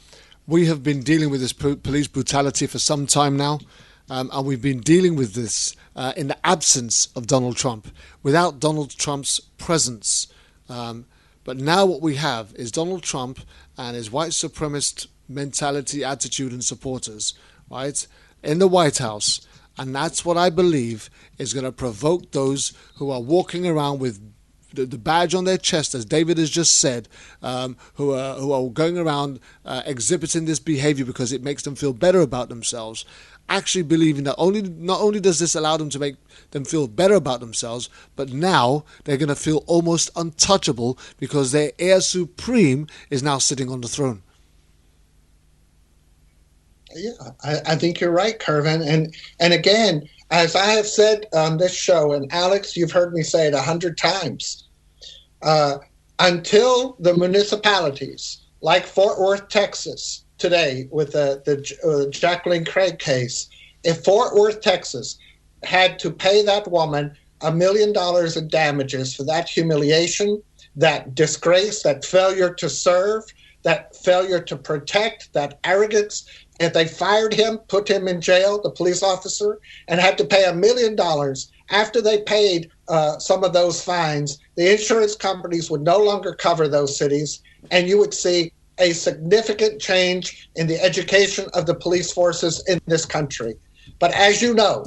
we have been dealing with this police brutality for some time now, and we've been dealing with this in the absence of Donald Trump, without Donald Trump's presence. But now what we have is Donald Trump and his white supremacist mentality, attitude, and supporters, right, in the White House. And that's what I believe is going to provoke those who are walking around with the badge on their chest, as David has just said, who are going around exhibiting this behavior because it makes them feel better about themselves, actually believing that not only does this allow them to make them feel better about themselves, but now they're going to feel almost untouchable because their heir supreme is now sitting on the throne. Yeah, I think you're right, Kervin. And again, as I have said on this show, and Alex, you've heard me say it 100 times, until the municipalities like Fort Worth, Texas, today with the Jacqueline Craig case, if Fort Worth, Texas had to pay that woman $1 million in damages for that humiliation, that disgrace, that failure to serve, that failure to protect, that arrogance, if they fired him, put him in jail, the police officer, and had to pay $1 million after they paid some of those fines, the insurance companies would no longer cover those cities, and you would see a significant change in the education of the police forces in this country. But as you know,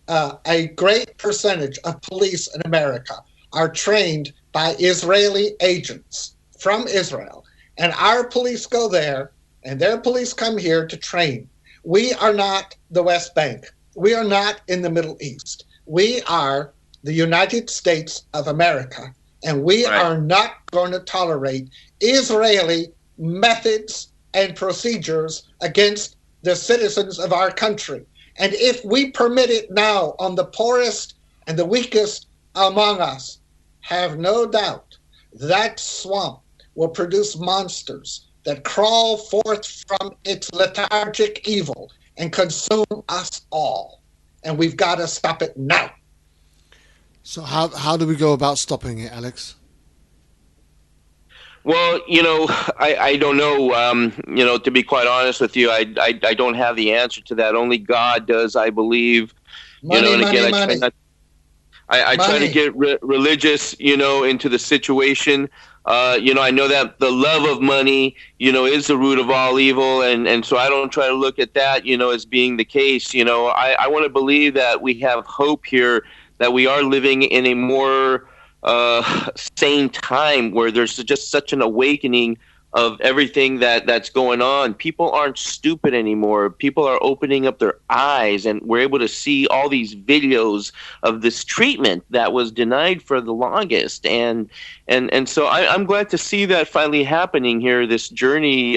a great percentage of police in America are trained by Israeli agents from Israel. And our police go there, and their police come here to train. We are not the West Bank. We are not in the Middle East. We are the United States of America, and we are not going to tolerate Israeli methods and procedures against the citizens of our country. And if we permit it now on the poorest and the weakest among us, have no doubt that swamp will produce monsters that crawl forth from its lethargic evil and consume us all. And we've got to stop it now. So how do we go about stopping it, Alex? Well, I don't know. To be quite honest with you, I don't have the answer to that. Only God does, I believe. Money. I try to get religious, into the situation. I know that the love of money, is the root of all evil. And so I don't try to look at that, as being the case. I want to believe that we have hope here, that we are living in a more sane time where there's just such an awakening of everything that's going on. People aren't stupid anymore. People are opening up their eyes, and we're able to see all these videos of this treatment that was denied for the longest. And so I'm glad to see that finally happening here, this journey,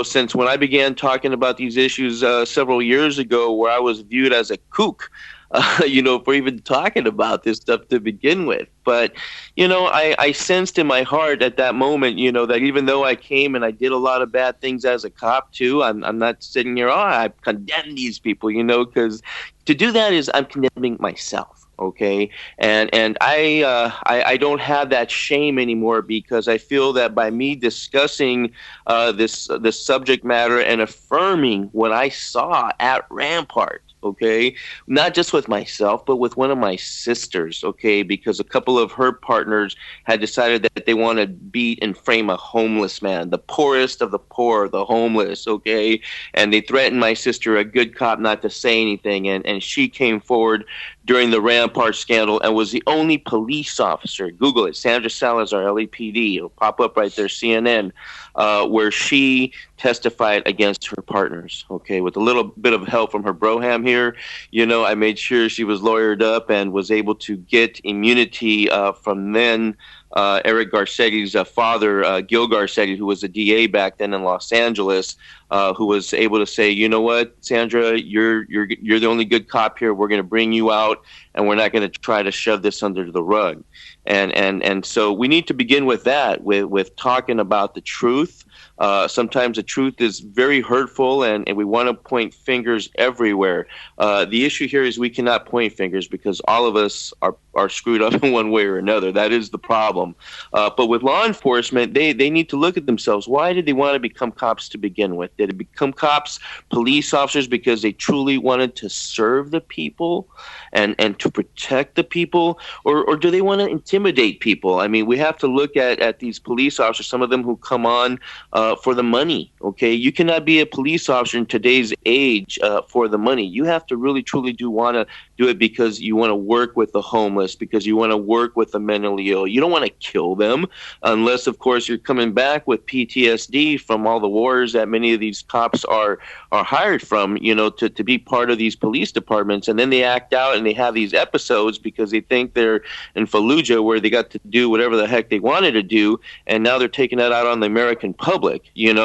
since when I began talking about these issues several years ago, where I was viewed as a kook, for even talking about this stuff to begin with. But, I sensed in my heart at that moment, that even though I came and I did a lot of bad things as a cop too, I'm not sitting here, I condemn these people, because to do that is I'm condemning myself. Okay. And I don't have that shame anymore, because I feel that by me discussing this subject matter and affirming what I saw at Rampart, okay, not just with myself, but with one of my sisters, okay, because a couple of her partners had decided that they want to beat and frame a homeless man, the poorest of the poor, the homeless, okay, and they threatened my sister, a good cop, not to say anything, and she came forward during the Rampart scandal and was the only police officer, Google it, Sandra Salazar, LAPD, it'll pop up right there, CNN, where she testified against her partners, okay, with a little bit of help from her broham here. I made sure she was lawyered up and was able to get immunity from then Eric Garcetti's father, Gil Garcetti, who was a DA back then in Los Angeles, who was able to say, you know what, Sandra, you're the only good cop here. We're going to bring you out, and we're not going to try to shove this under the rug. And so we need to begin with that, with talking about the truth. Sometimes the truth is very hurtful, and we want to point fingers everywhere. The issue here is we cannot point fingers because all of us are screwed up in one way or another. That is the problem. But with law enforcement, they need to look at themselves. Why did they want to become cops to begin with? Did they become cops, police officers, because they truly wanted to serve the people and to protect the people, or do they want to intimidate people? I mean, we have to look at these police officers, some of them who come on for the money, okay? You cannot be a police officer in today's age for the money. You have to really, truly want to do it because you want to work with the homeless, because you want to work with the mentally ill. You don't want to kill them unless, of course, you're coming back with PTSD from all the wars that many of these cops are hired from, to be part of these police departments. And then they act out and they have these episodes because they think they're in Fallujah where they got to do whatever the heck they wanted to do. And now they're taking that out on the American public, and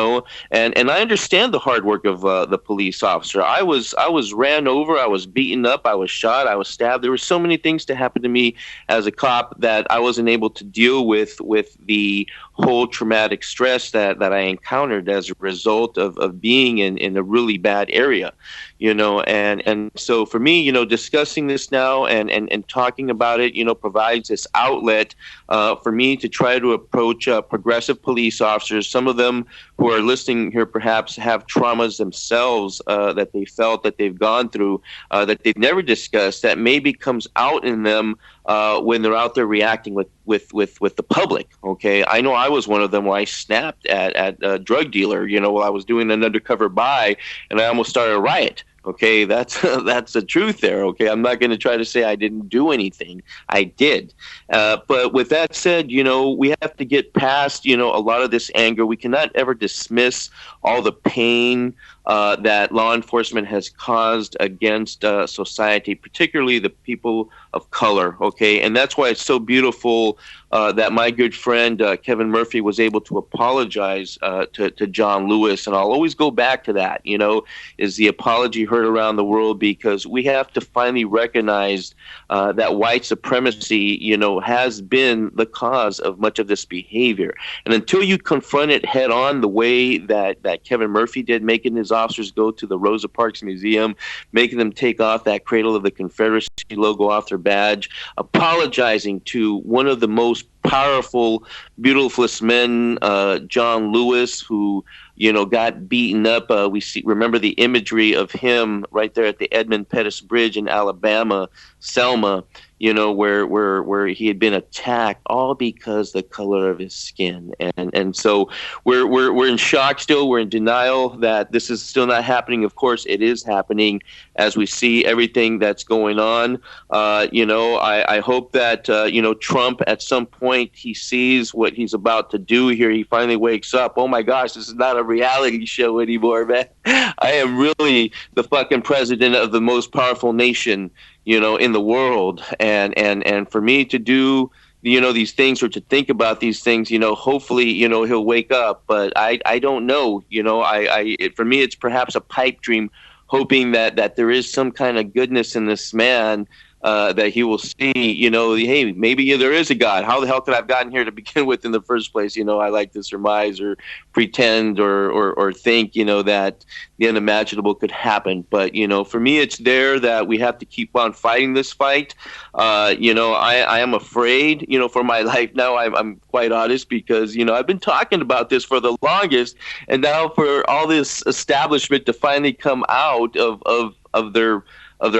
I understand the hard work of the police officer. I was ran over. I was beaten up. I was shot. I was stabbed. There were so many things to happen to me as a cop that I wasn't able to deal with the whole traumatic stress that I encountered as a result of being in a really bad area, and so for me, discussing this now and talking about it, provides this outlet for me to try to approach progressive police officers. Some of them who are listening here perhaps have traumas themselves that they felt, that they've gone through, that they've never discussed, that maybe comes out in them when they're out there reacting with the public. Okay, I know I was one of them where I snapped at a drug dealer, while I was doing an undercover buy, and I almost started a riot. Okay, that's the truth there. Okay, I'm not going to try to say I didn't do anything. I did. But with that said, we have to get past, a lot of this anger. We cannot ever dismiss all the pain that law enforcement has caused against society, particularly the people of color. Okay, and that's why it's so beautiful that my good friend Kevin Murphy was able to apologize to John Lewis, and I'll always go back to that. Is the apology heard around the world, because we have to finally recognize that white supremacy, has been the cause of much of this behavior. And until you confront it head on, the way that Kevin Murphy did, making his officers go to the Rosa Parks Museum, making them take off that Cradle of the Confederacy logo off their badge, apologizing to one of the most powerful, beautifulest men, John Lewis, who got beaten up. Remember the imagery of him right there at the Edmund Pettus Bridge in Alabama, Selma, where he had been attacked, all because the color of his skin. And so we're in shock still. We're in denial that this is still not happening. Of course, it is happening as we see everything that's going on. I hope that, Trump at some point, he sees what he's about to do here. He finally wakes up. Oh my gosh, this is not a reality show anymore, man. I am really the fucking president of the most powerful nation, in the world. And for me to do, these things, or to think about these things, hopefully, he'll wake up. But I don't know, for me, it's perhaps a pipe dream, hoping that there is some kind of goodness in this man, that he will see, hey, maybe there is a God. How the hell could I have gotten here to begin with in the first place? I like to surmise or pretend or think, that the unimaginable could happen. But, for me, it's there that we have to keep on fighting this fight. I am afraid, for my life now. I'm quite honest, because, I've been talking about this for the longest. And now for all this establishment to finally come out of their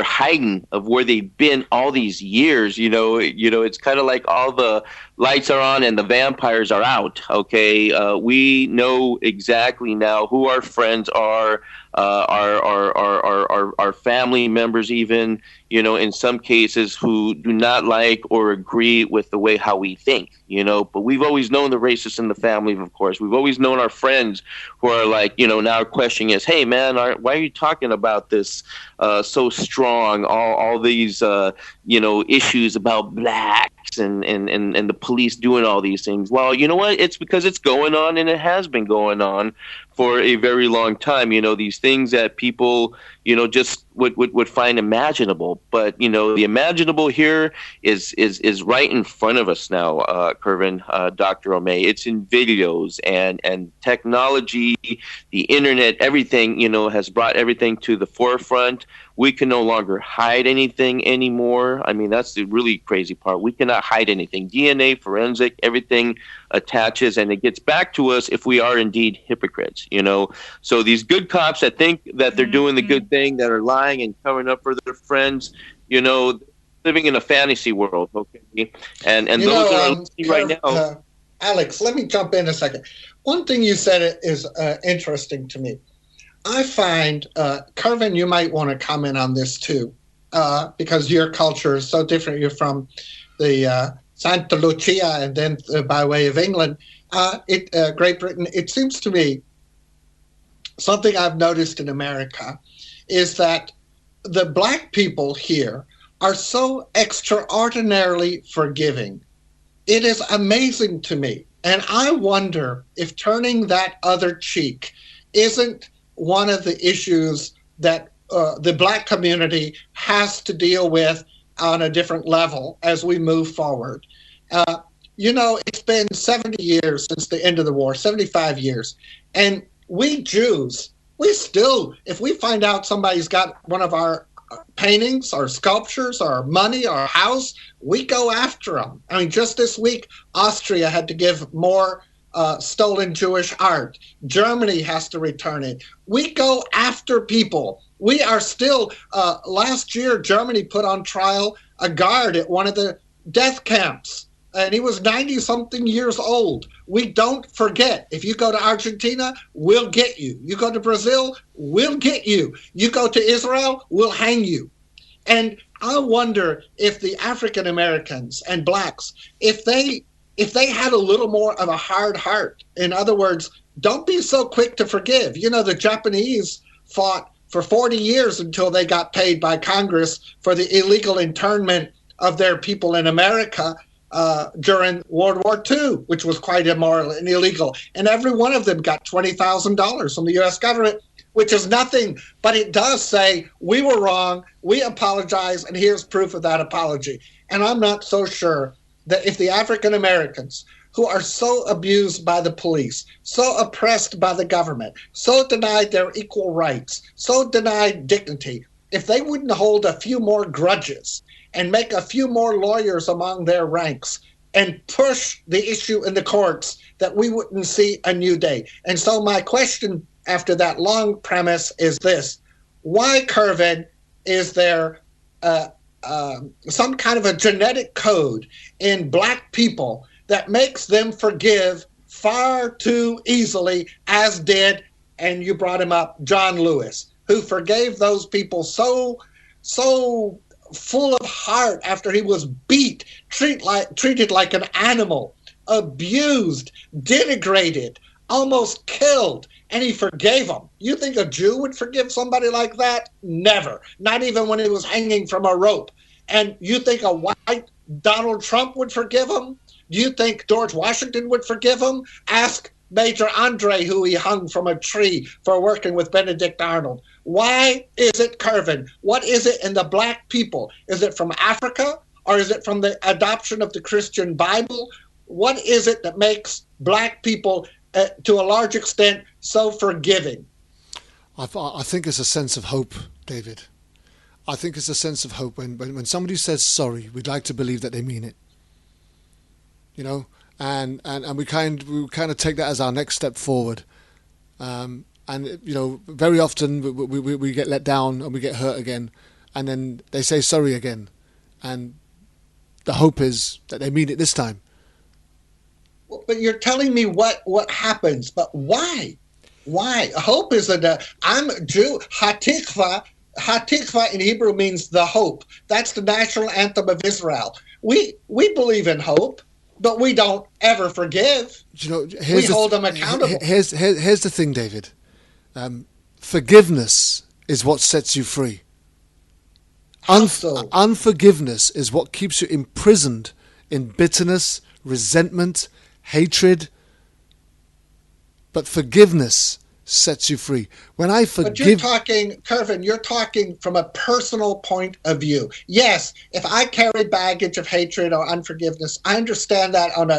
hiding, of where they've been all these years, it's kind of like all the lights are on and the vampires are out. Okay, we know exactly now who our friends are, our family members, even, in some cases, who do not like or agree with the way how we think, but we've always known the racists in the family, of course. We've always known our friends who are like, now questioning us, hey man, why are you talking about this so strong, all these issues about blacks and the police doing all these things? Well, you know what, it's because it's going on, and it has been going on for a very long time. These things that people, just would find imaginable. But, the imaginable here is right in front of us now, Kervin, Dr. O'May. It's in videos and technology, the internet, everything, has brought everything to the forefront. We can no longer hide anything anymore. I mean, that's the really crazy part. We cannot hide anything. DNA, forensic, everything attaches, and it gets back to us if we are indeed hypocrites, So these good cops that think that they're doing the good thing, that are lying and covering up for their friends, living in a fantasy world, okay? And You those know, that are listening right now. Alex, let me jump in a second. One thing you said is interesting to me. I find, Kervin, you might want to comment on this too, because your culture is so different. You're from the Santa Lucia and then by way of England, Great Britain. It seems to me something I've noticed in America is that the black people here are so extraordinarily forgiving. It is amazing to me. And I wonder if turning that other cheek isn't one of the issues that the black community has to deal with on a different level as we move forward. You know, it's been 70 years since the end of the war, 75 years. And we Jews, we still, if we find out somebody's got one of our paintings or sculptures or money or house, we go after them. I mean, just this week, Austria had to give more stolen Jewish art. Germany has to return it. We go after people. We are still, last year, Germany put on trial a guard at one of the death camps, and he was 90-something years old. We don't forget. If you go to Argentina, we'll get you. You go to Brazil, we'll get you. You go to Israel, we'll hang you. And I wonder if the African Americans and blacks, if they had a little more of a hard heart. In other words, don't be so quick to forgive. You know, the Japanese fought for 40 years until they got paid by Congress for the illegal internment of their people in America during World War II, which was quite immoral and illegal. And every one of them got $20,000 from the U.S. government, which is nothing, but it does say, we were wrong, we apologize, and here's proof of that apology. And I'm not so sure that if the African Americans, who are so abused by the police, so oppressed by the government, so denied their equal rights, so denied dignity, if they wouldn't hold a few more grudges and make a few more lawyers among their ranks and push the issue in the courts, that we wouldn't see a new day. And so my question after that long premise is this: why, Kervin, is there some kind of a genetic code in black people that makes them forgive far too easily, as did, and you brought him up, John Lewis, who forgave those people so full of heart after he was beat, treated like an animal, abused, denigrated, almost killed, and he forgave them. You think a Jew would forgive somebody like that? Never. Not even when he was hanging from a rope. And you think a white Donald Trump would forgive him? Do you think George Washington would forgive him? Ask Major Andre, who he hung from a tree for working with Benedict Arnold. Why is it, Kervin? What is it in the black people? Is it from Africa, or is it from the adoption of the Christian Bible? What is it that makes black people, to a large extent, so forgiving? I think it's a sense of hope, David. I think it's a sense of hope. When somebody says sorry, we'd like to believe that they mean it. You know, and we kind of take that as our next step forward. And you know, very often we get let down and we get hurt again, and then they say sorry again, and the hope is that they mean it this time. But you're telling me what happens, but why? Why? Hope is I'm Jew. Hatikva in Hebrew means the hope. That's the national anthem of Israel. We believe in hope, but we don't ever forgive. You know, we hold them accountable. Here's the thing, David. Forgiveness is what sets you free. Unforgiveness is what keeps you imprisoned in bitterness, resentment, hatred. But forgiveness sets you free. When I forgive... But you're talking, Kervin, you're talking from a personal point of view. Yes, if I carry baggage of hatred or unforgiveness, I understand that on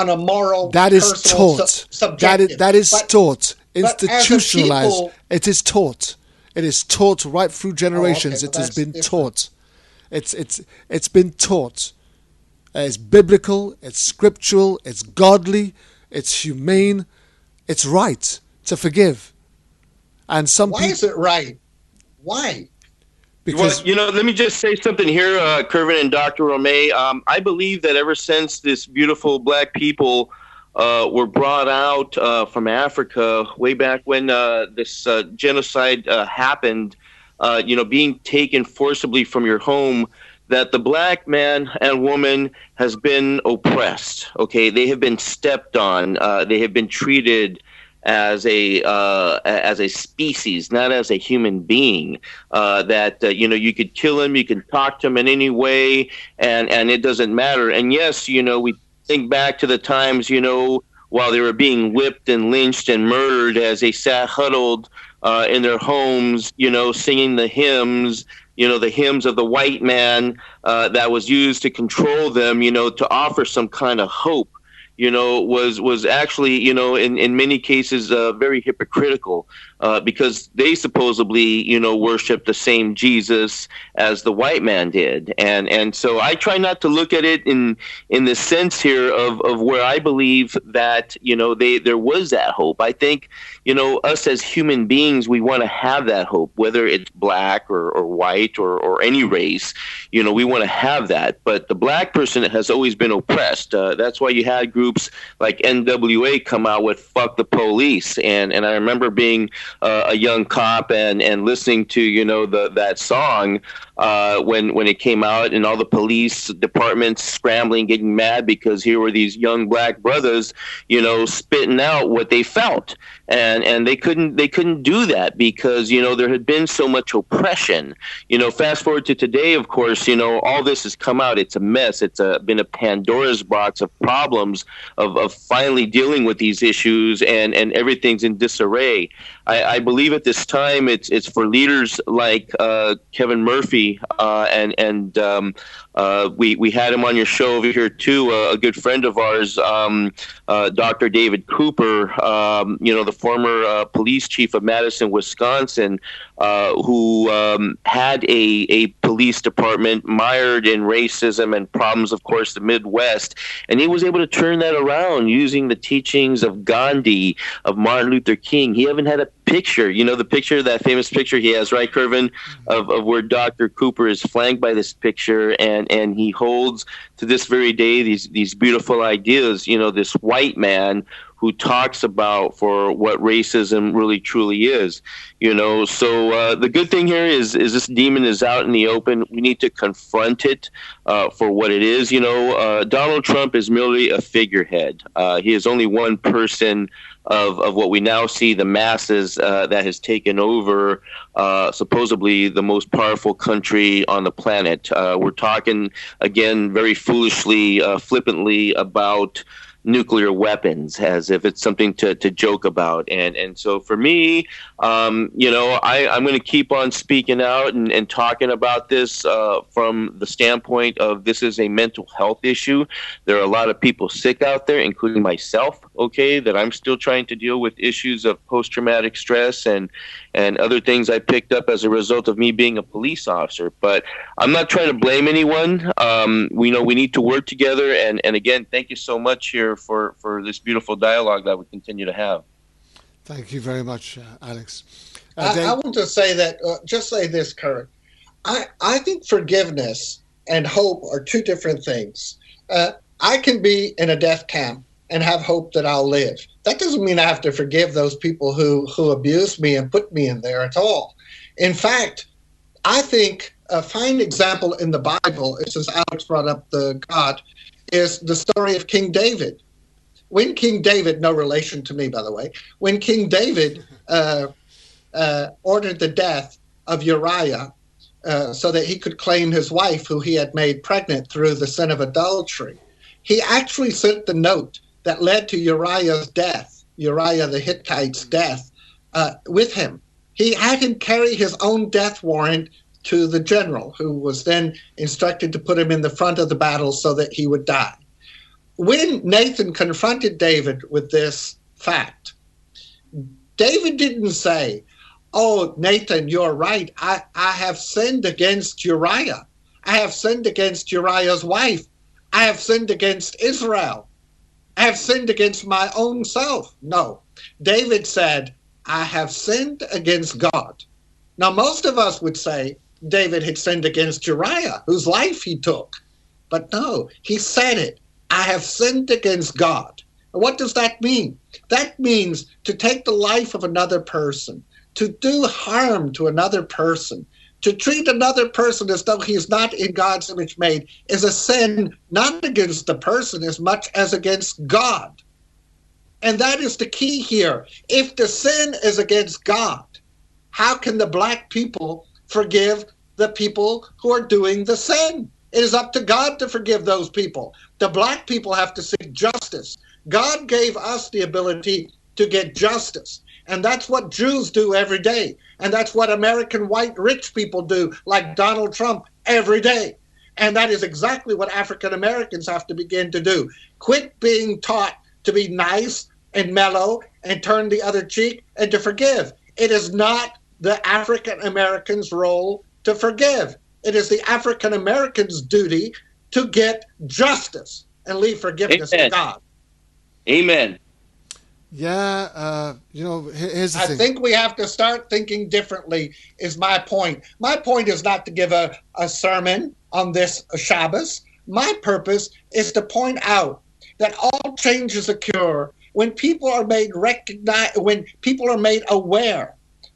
a moral, that is taught. Subjective. That is taught. But institutionalized. people, it is taught. It is taught right through generations. It has been taught. It's been taught. It's biblical. It's scriptural. It's godly. It's humane. It's right to forgive. And some Why is it right? Why? Because let me just say something here, Kervin and Dr. Romay. I believe that ever since this beautiful black people were brought out from Africa way back when this genocide happened, being taken forcibly from your home, that the black man and woman has been oppressed. Okay, they have been stepped on. They have been treated as a species, not as a human being. You could kill him, you can talk to him in any way, and it doesn't matter. And yes, we think back to the times, while they were being whipped and lynched and murdered, as they sat huddled in their homes, singing the hymns. The hymns of the white man that was used to control them, to offer some kind of hope, was actually, in many cases very hypocritical because they supposedly, worship the same Jesus as the white man did. And so I try not to look at it in the sense here of where I believe that, there was that hope. I think, us as human beings, we want to have that hope, whether it's black or white or any race, we want to have that. But the black person has always been oppressed. That's why you had groups like NWA come out with "Fuck the Police," and I remember being a young cop and listening to that song when it came out, and all the police departments scrambling, getting mad because here were these young black brothers, spitting out what they felt, and they couldn't do that because there had been so much oppression. Fast forward to today, of course, all this has come out. It's a mess. It's been a Pandora's box of problems of finally dealing with these issues, and everything's in disarray. I believe at this time it's for leaders like Kevin Murphy, and we had him on your show over here too, a good friend of ours, Dr. David Cooper, the former police chief of Madison, Wisconsin, who had a police department mired in racism and problems, of course, the Midwest, and he was able to turn that around using the teachings of Gandhi, of Martin Luther King. He even had a picture, the picture, that famous picture he has, right, Kervin, of where Dr. Cooper is flanked by this picture, and he holds to this very day these beautiful ideas, this white man who talks about for what racism really truly is, So the good thing here is this demon is out in the open. We need to confront it for what it is. Donald Trump is merely a figurehead. He is only one person of what we now see, the masses that has taken over supposedly the most powerful country on the planet. We're talking, again, very foolishly, flippantly about nuclear weapons, as if it's something to joke about. And so for me, I'm going to keep on speaking out and talking about this from the standpoint of this is a mental health issue. There are a lot of people sick out there, including myself, that I'm still trying to deal with issues of post-traumatic stress and other things I picked up as a result of me being a police officer. But I'm not trying to blame anyone. We know we need to work together. And again, thank you so much here for this beautiful dialogue that we continue to have. Thank you very much, Alex. I want to say that, just say this, Kurt. I think forgiveness and hope are two different things. I can be in a death camp and have hope that I'll live. That doesn't mean I have to forgive those people who abused me and put me in there at all. In fact, I think a fine example in the Bible, since Alex brought up the God, is the story of King David. When King David, no relation to me, by the way, when King David ordered the death of Uriah so that he could claim his wife, who he had made pregnant through the sin of adultery, he actually sent the note that led to Uriah's death, Uriah the Hittite's death, with him. He had him carry his own death warrant to the general, who was then instructed to put him in the front of the battle so that he would die. When Nathan confronted David with this fact, David didn't say, "Oh, Nathan, you're right. I have sinned against Uriah. I have sinned against Uriah's wife. I have sinned against Israel. I have sinned against my own self." No. David said, "I have sinned against God." Now, most of us would say, David had sinned against Uriah, whose life he took. But no, he said it. I have sinned against God. What does that mean? That means to take the life of another person, to do harm to another person, to treat another person as though he is not in God's image made, is a sin not against the person as much as against God. And that is the key here. If the sin is against God, how can the black people forgive the people who are doing the sin? It is up to God to forgive those people. The black people have to seek justice. God gave us the ability to get justice. And that's what Jews do every day. And that's what American white rich people do, like Donald Trump, every day. And that is exactly what African Americans have to begin to do. Quit being taught to be nice and mellow and turn the other cheek and to forgive. It is not the African Americans' role to forgive. It is the African Americans' duty to get justice and leave forgiveness to God. Amen. Yeah, here's the thing. I think we have to start thinking differently, is my point. My point is not to give a sermon on this Shabbos. My purpose is to point out that all changes occur when people are made aware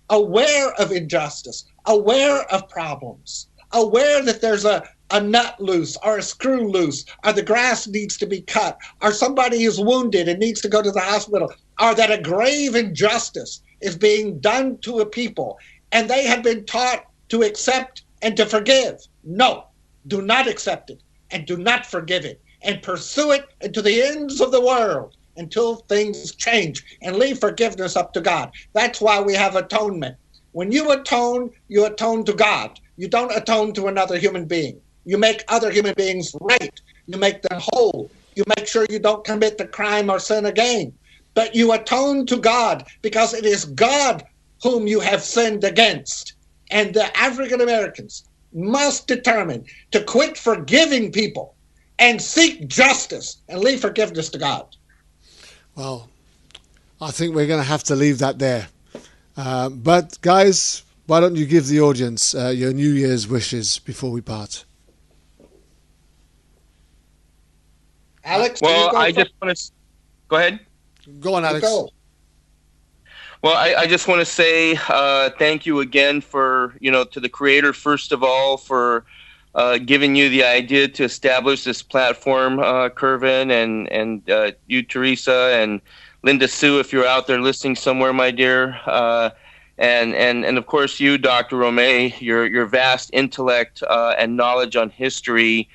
of injustice, aware of problems, aware that there's a nut loose or a screw loose, or the grass needs to be cut, or somebody is wounded and needs to go to the hospital, or that a grave injustice is being done to a people, and they have been taught to accept and to forgive. No, do not accept it and do not forgive it, and pursue it into the ends of the world until things change, and leave forgiveness up to God. That's why we have atonement. When you atone to God. You don't atone to another human being. You make other human beings right. You make them whole. You make sure you don't commit the crime or sin again. But you atone to God because it is God whom you have sinned against. And the African Americans must determine to quit forgiving people and seek justice and leave forgiveness to God. Well, I think we're going to have to leave that there. But guys, why don't you give the audience your New Year's wishes before we part? Alex, well, I just want to go ahead. Go on, Alex. Go. Well, I just want to say thank you again for, to the Creator, first of all, for giving you the idea to establish this platform, Kervin, and you, Teresa, and Linda Sue, if you're out there listening somewhere, my dear. And of course, you, Dr. Romay, your vast intellect and knowledge on history,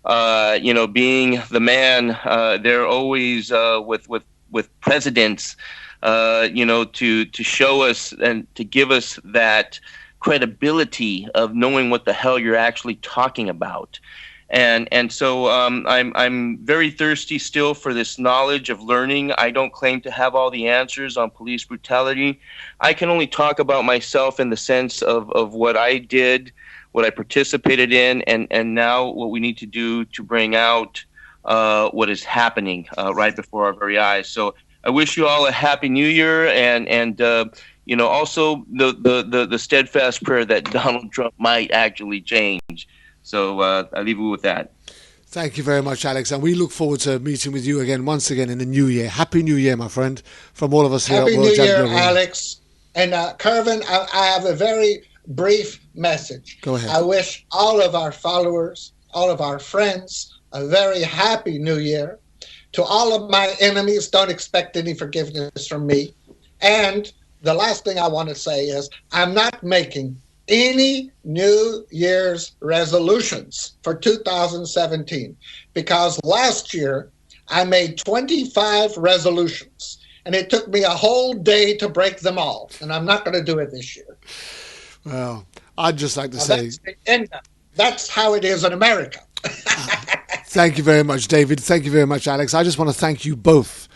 being the man there always with presidents, to show us and to give us that credibility of knowing what the hell you're actually talking about. And so I'm very thirsty still for this knowledge of learning. I don't claim to have all the answers on police brutality. I can only talk about myself in the sense of what I did, what I participated in, and now what we need to do to bring out what is happening right before our very eyes. So I wish you all a happy New Year, and also the steadfast prayer that Donald Trump might actually change. So I leave you with that. Thank you very much, Alex. And we look forward to meeting with you once again in the new year. Happy New Year, my friend, from all of us here Happy at World New Year, Champion. Alex. And Kervin, I have a very brief message. Go ahead. I wish all of our followers, all of our friends, a very happy New Year. To all of my enemies, don't expect any forgiveness from me. And the last thing I want to say is I'm not making any New Year's resolutions for 2017 because last year I made 25 resolutions and it took me a whole day to break them all, and I'm not going to do it this year. Well, I'd just like to say that's how it is in America. Thank you very much, David. Thank you very much, Alex. I just want to thank you both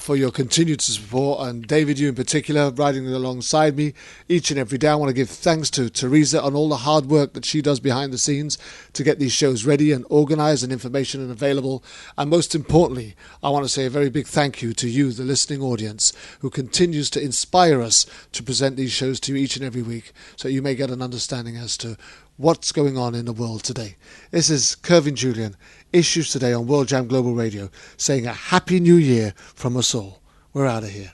for your continued support, and David, you in particular, riding alongside me each and every day. I want to give thanks to Teresa on all the hard work that she does behind the scenes to get these shows ready and organised and information and available. And most importantly, I want to say a very big thank you to you, the listening audience, who continues to inspire us to present these shows to you each and every week, so you may get an understanding as to what's going on in the world today. This is Kervin Julien, Issues Today on World Jam Global Radio, saying a Happy New Year from us all. We're out of here.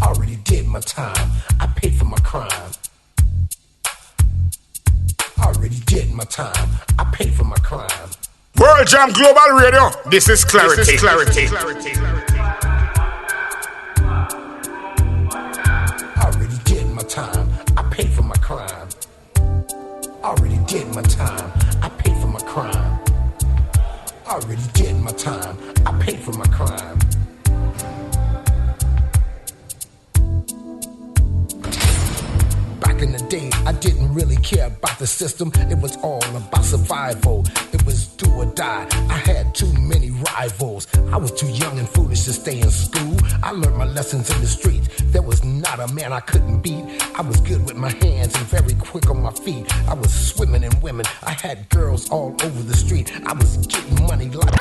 I already did my time. I paid for my crime. I already did my time. I paid for my crime. World Jam Global Radio. This is clarity. I already did my time. I paid for my crime. I already did my time. I paid for my crime. I already did my time. I paid for my crime. Back in the day, I didn't really care about the system. It was all about survival. It was do or die. I had too many rivals. I was too young and foolish to stay in school. I learned my lessons in the streets. There was not a man I couldn't beat. I was good with my hands and very quick on my feet. I was swimming in women. I had girls all over the street. I was getting money like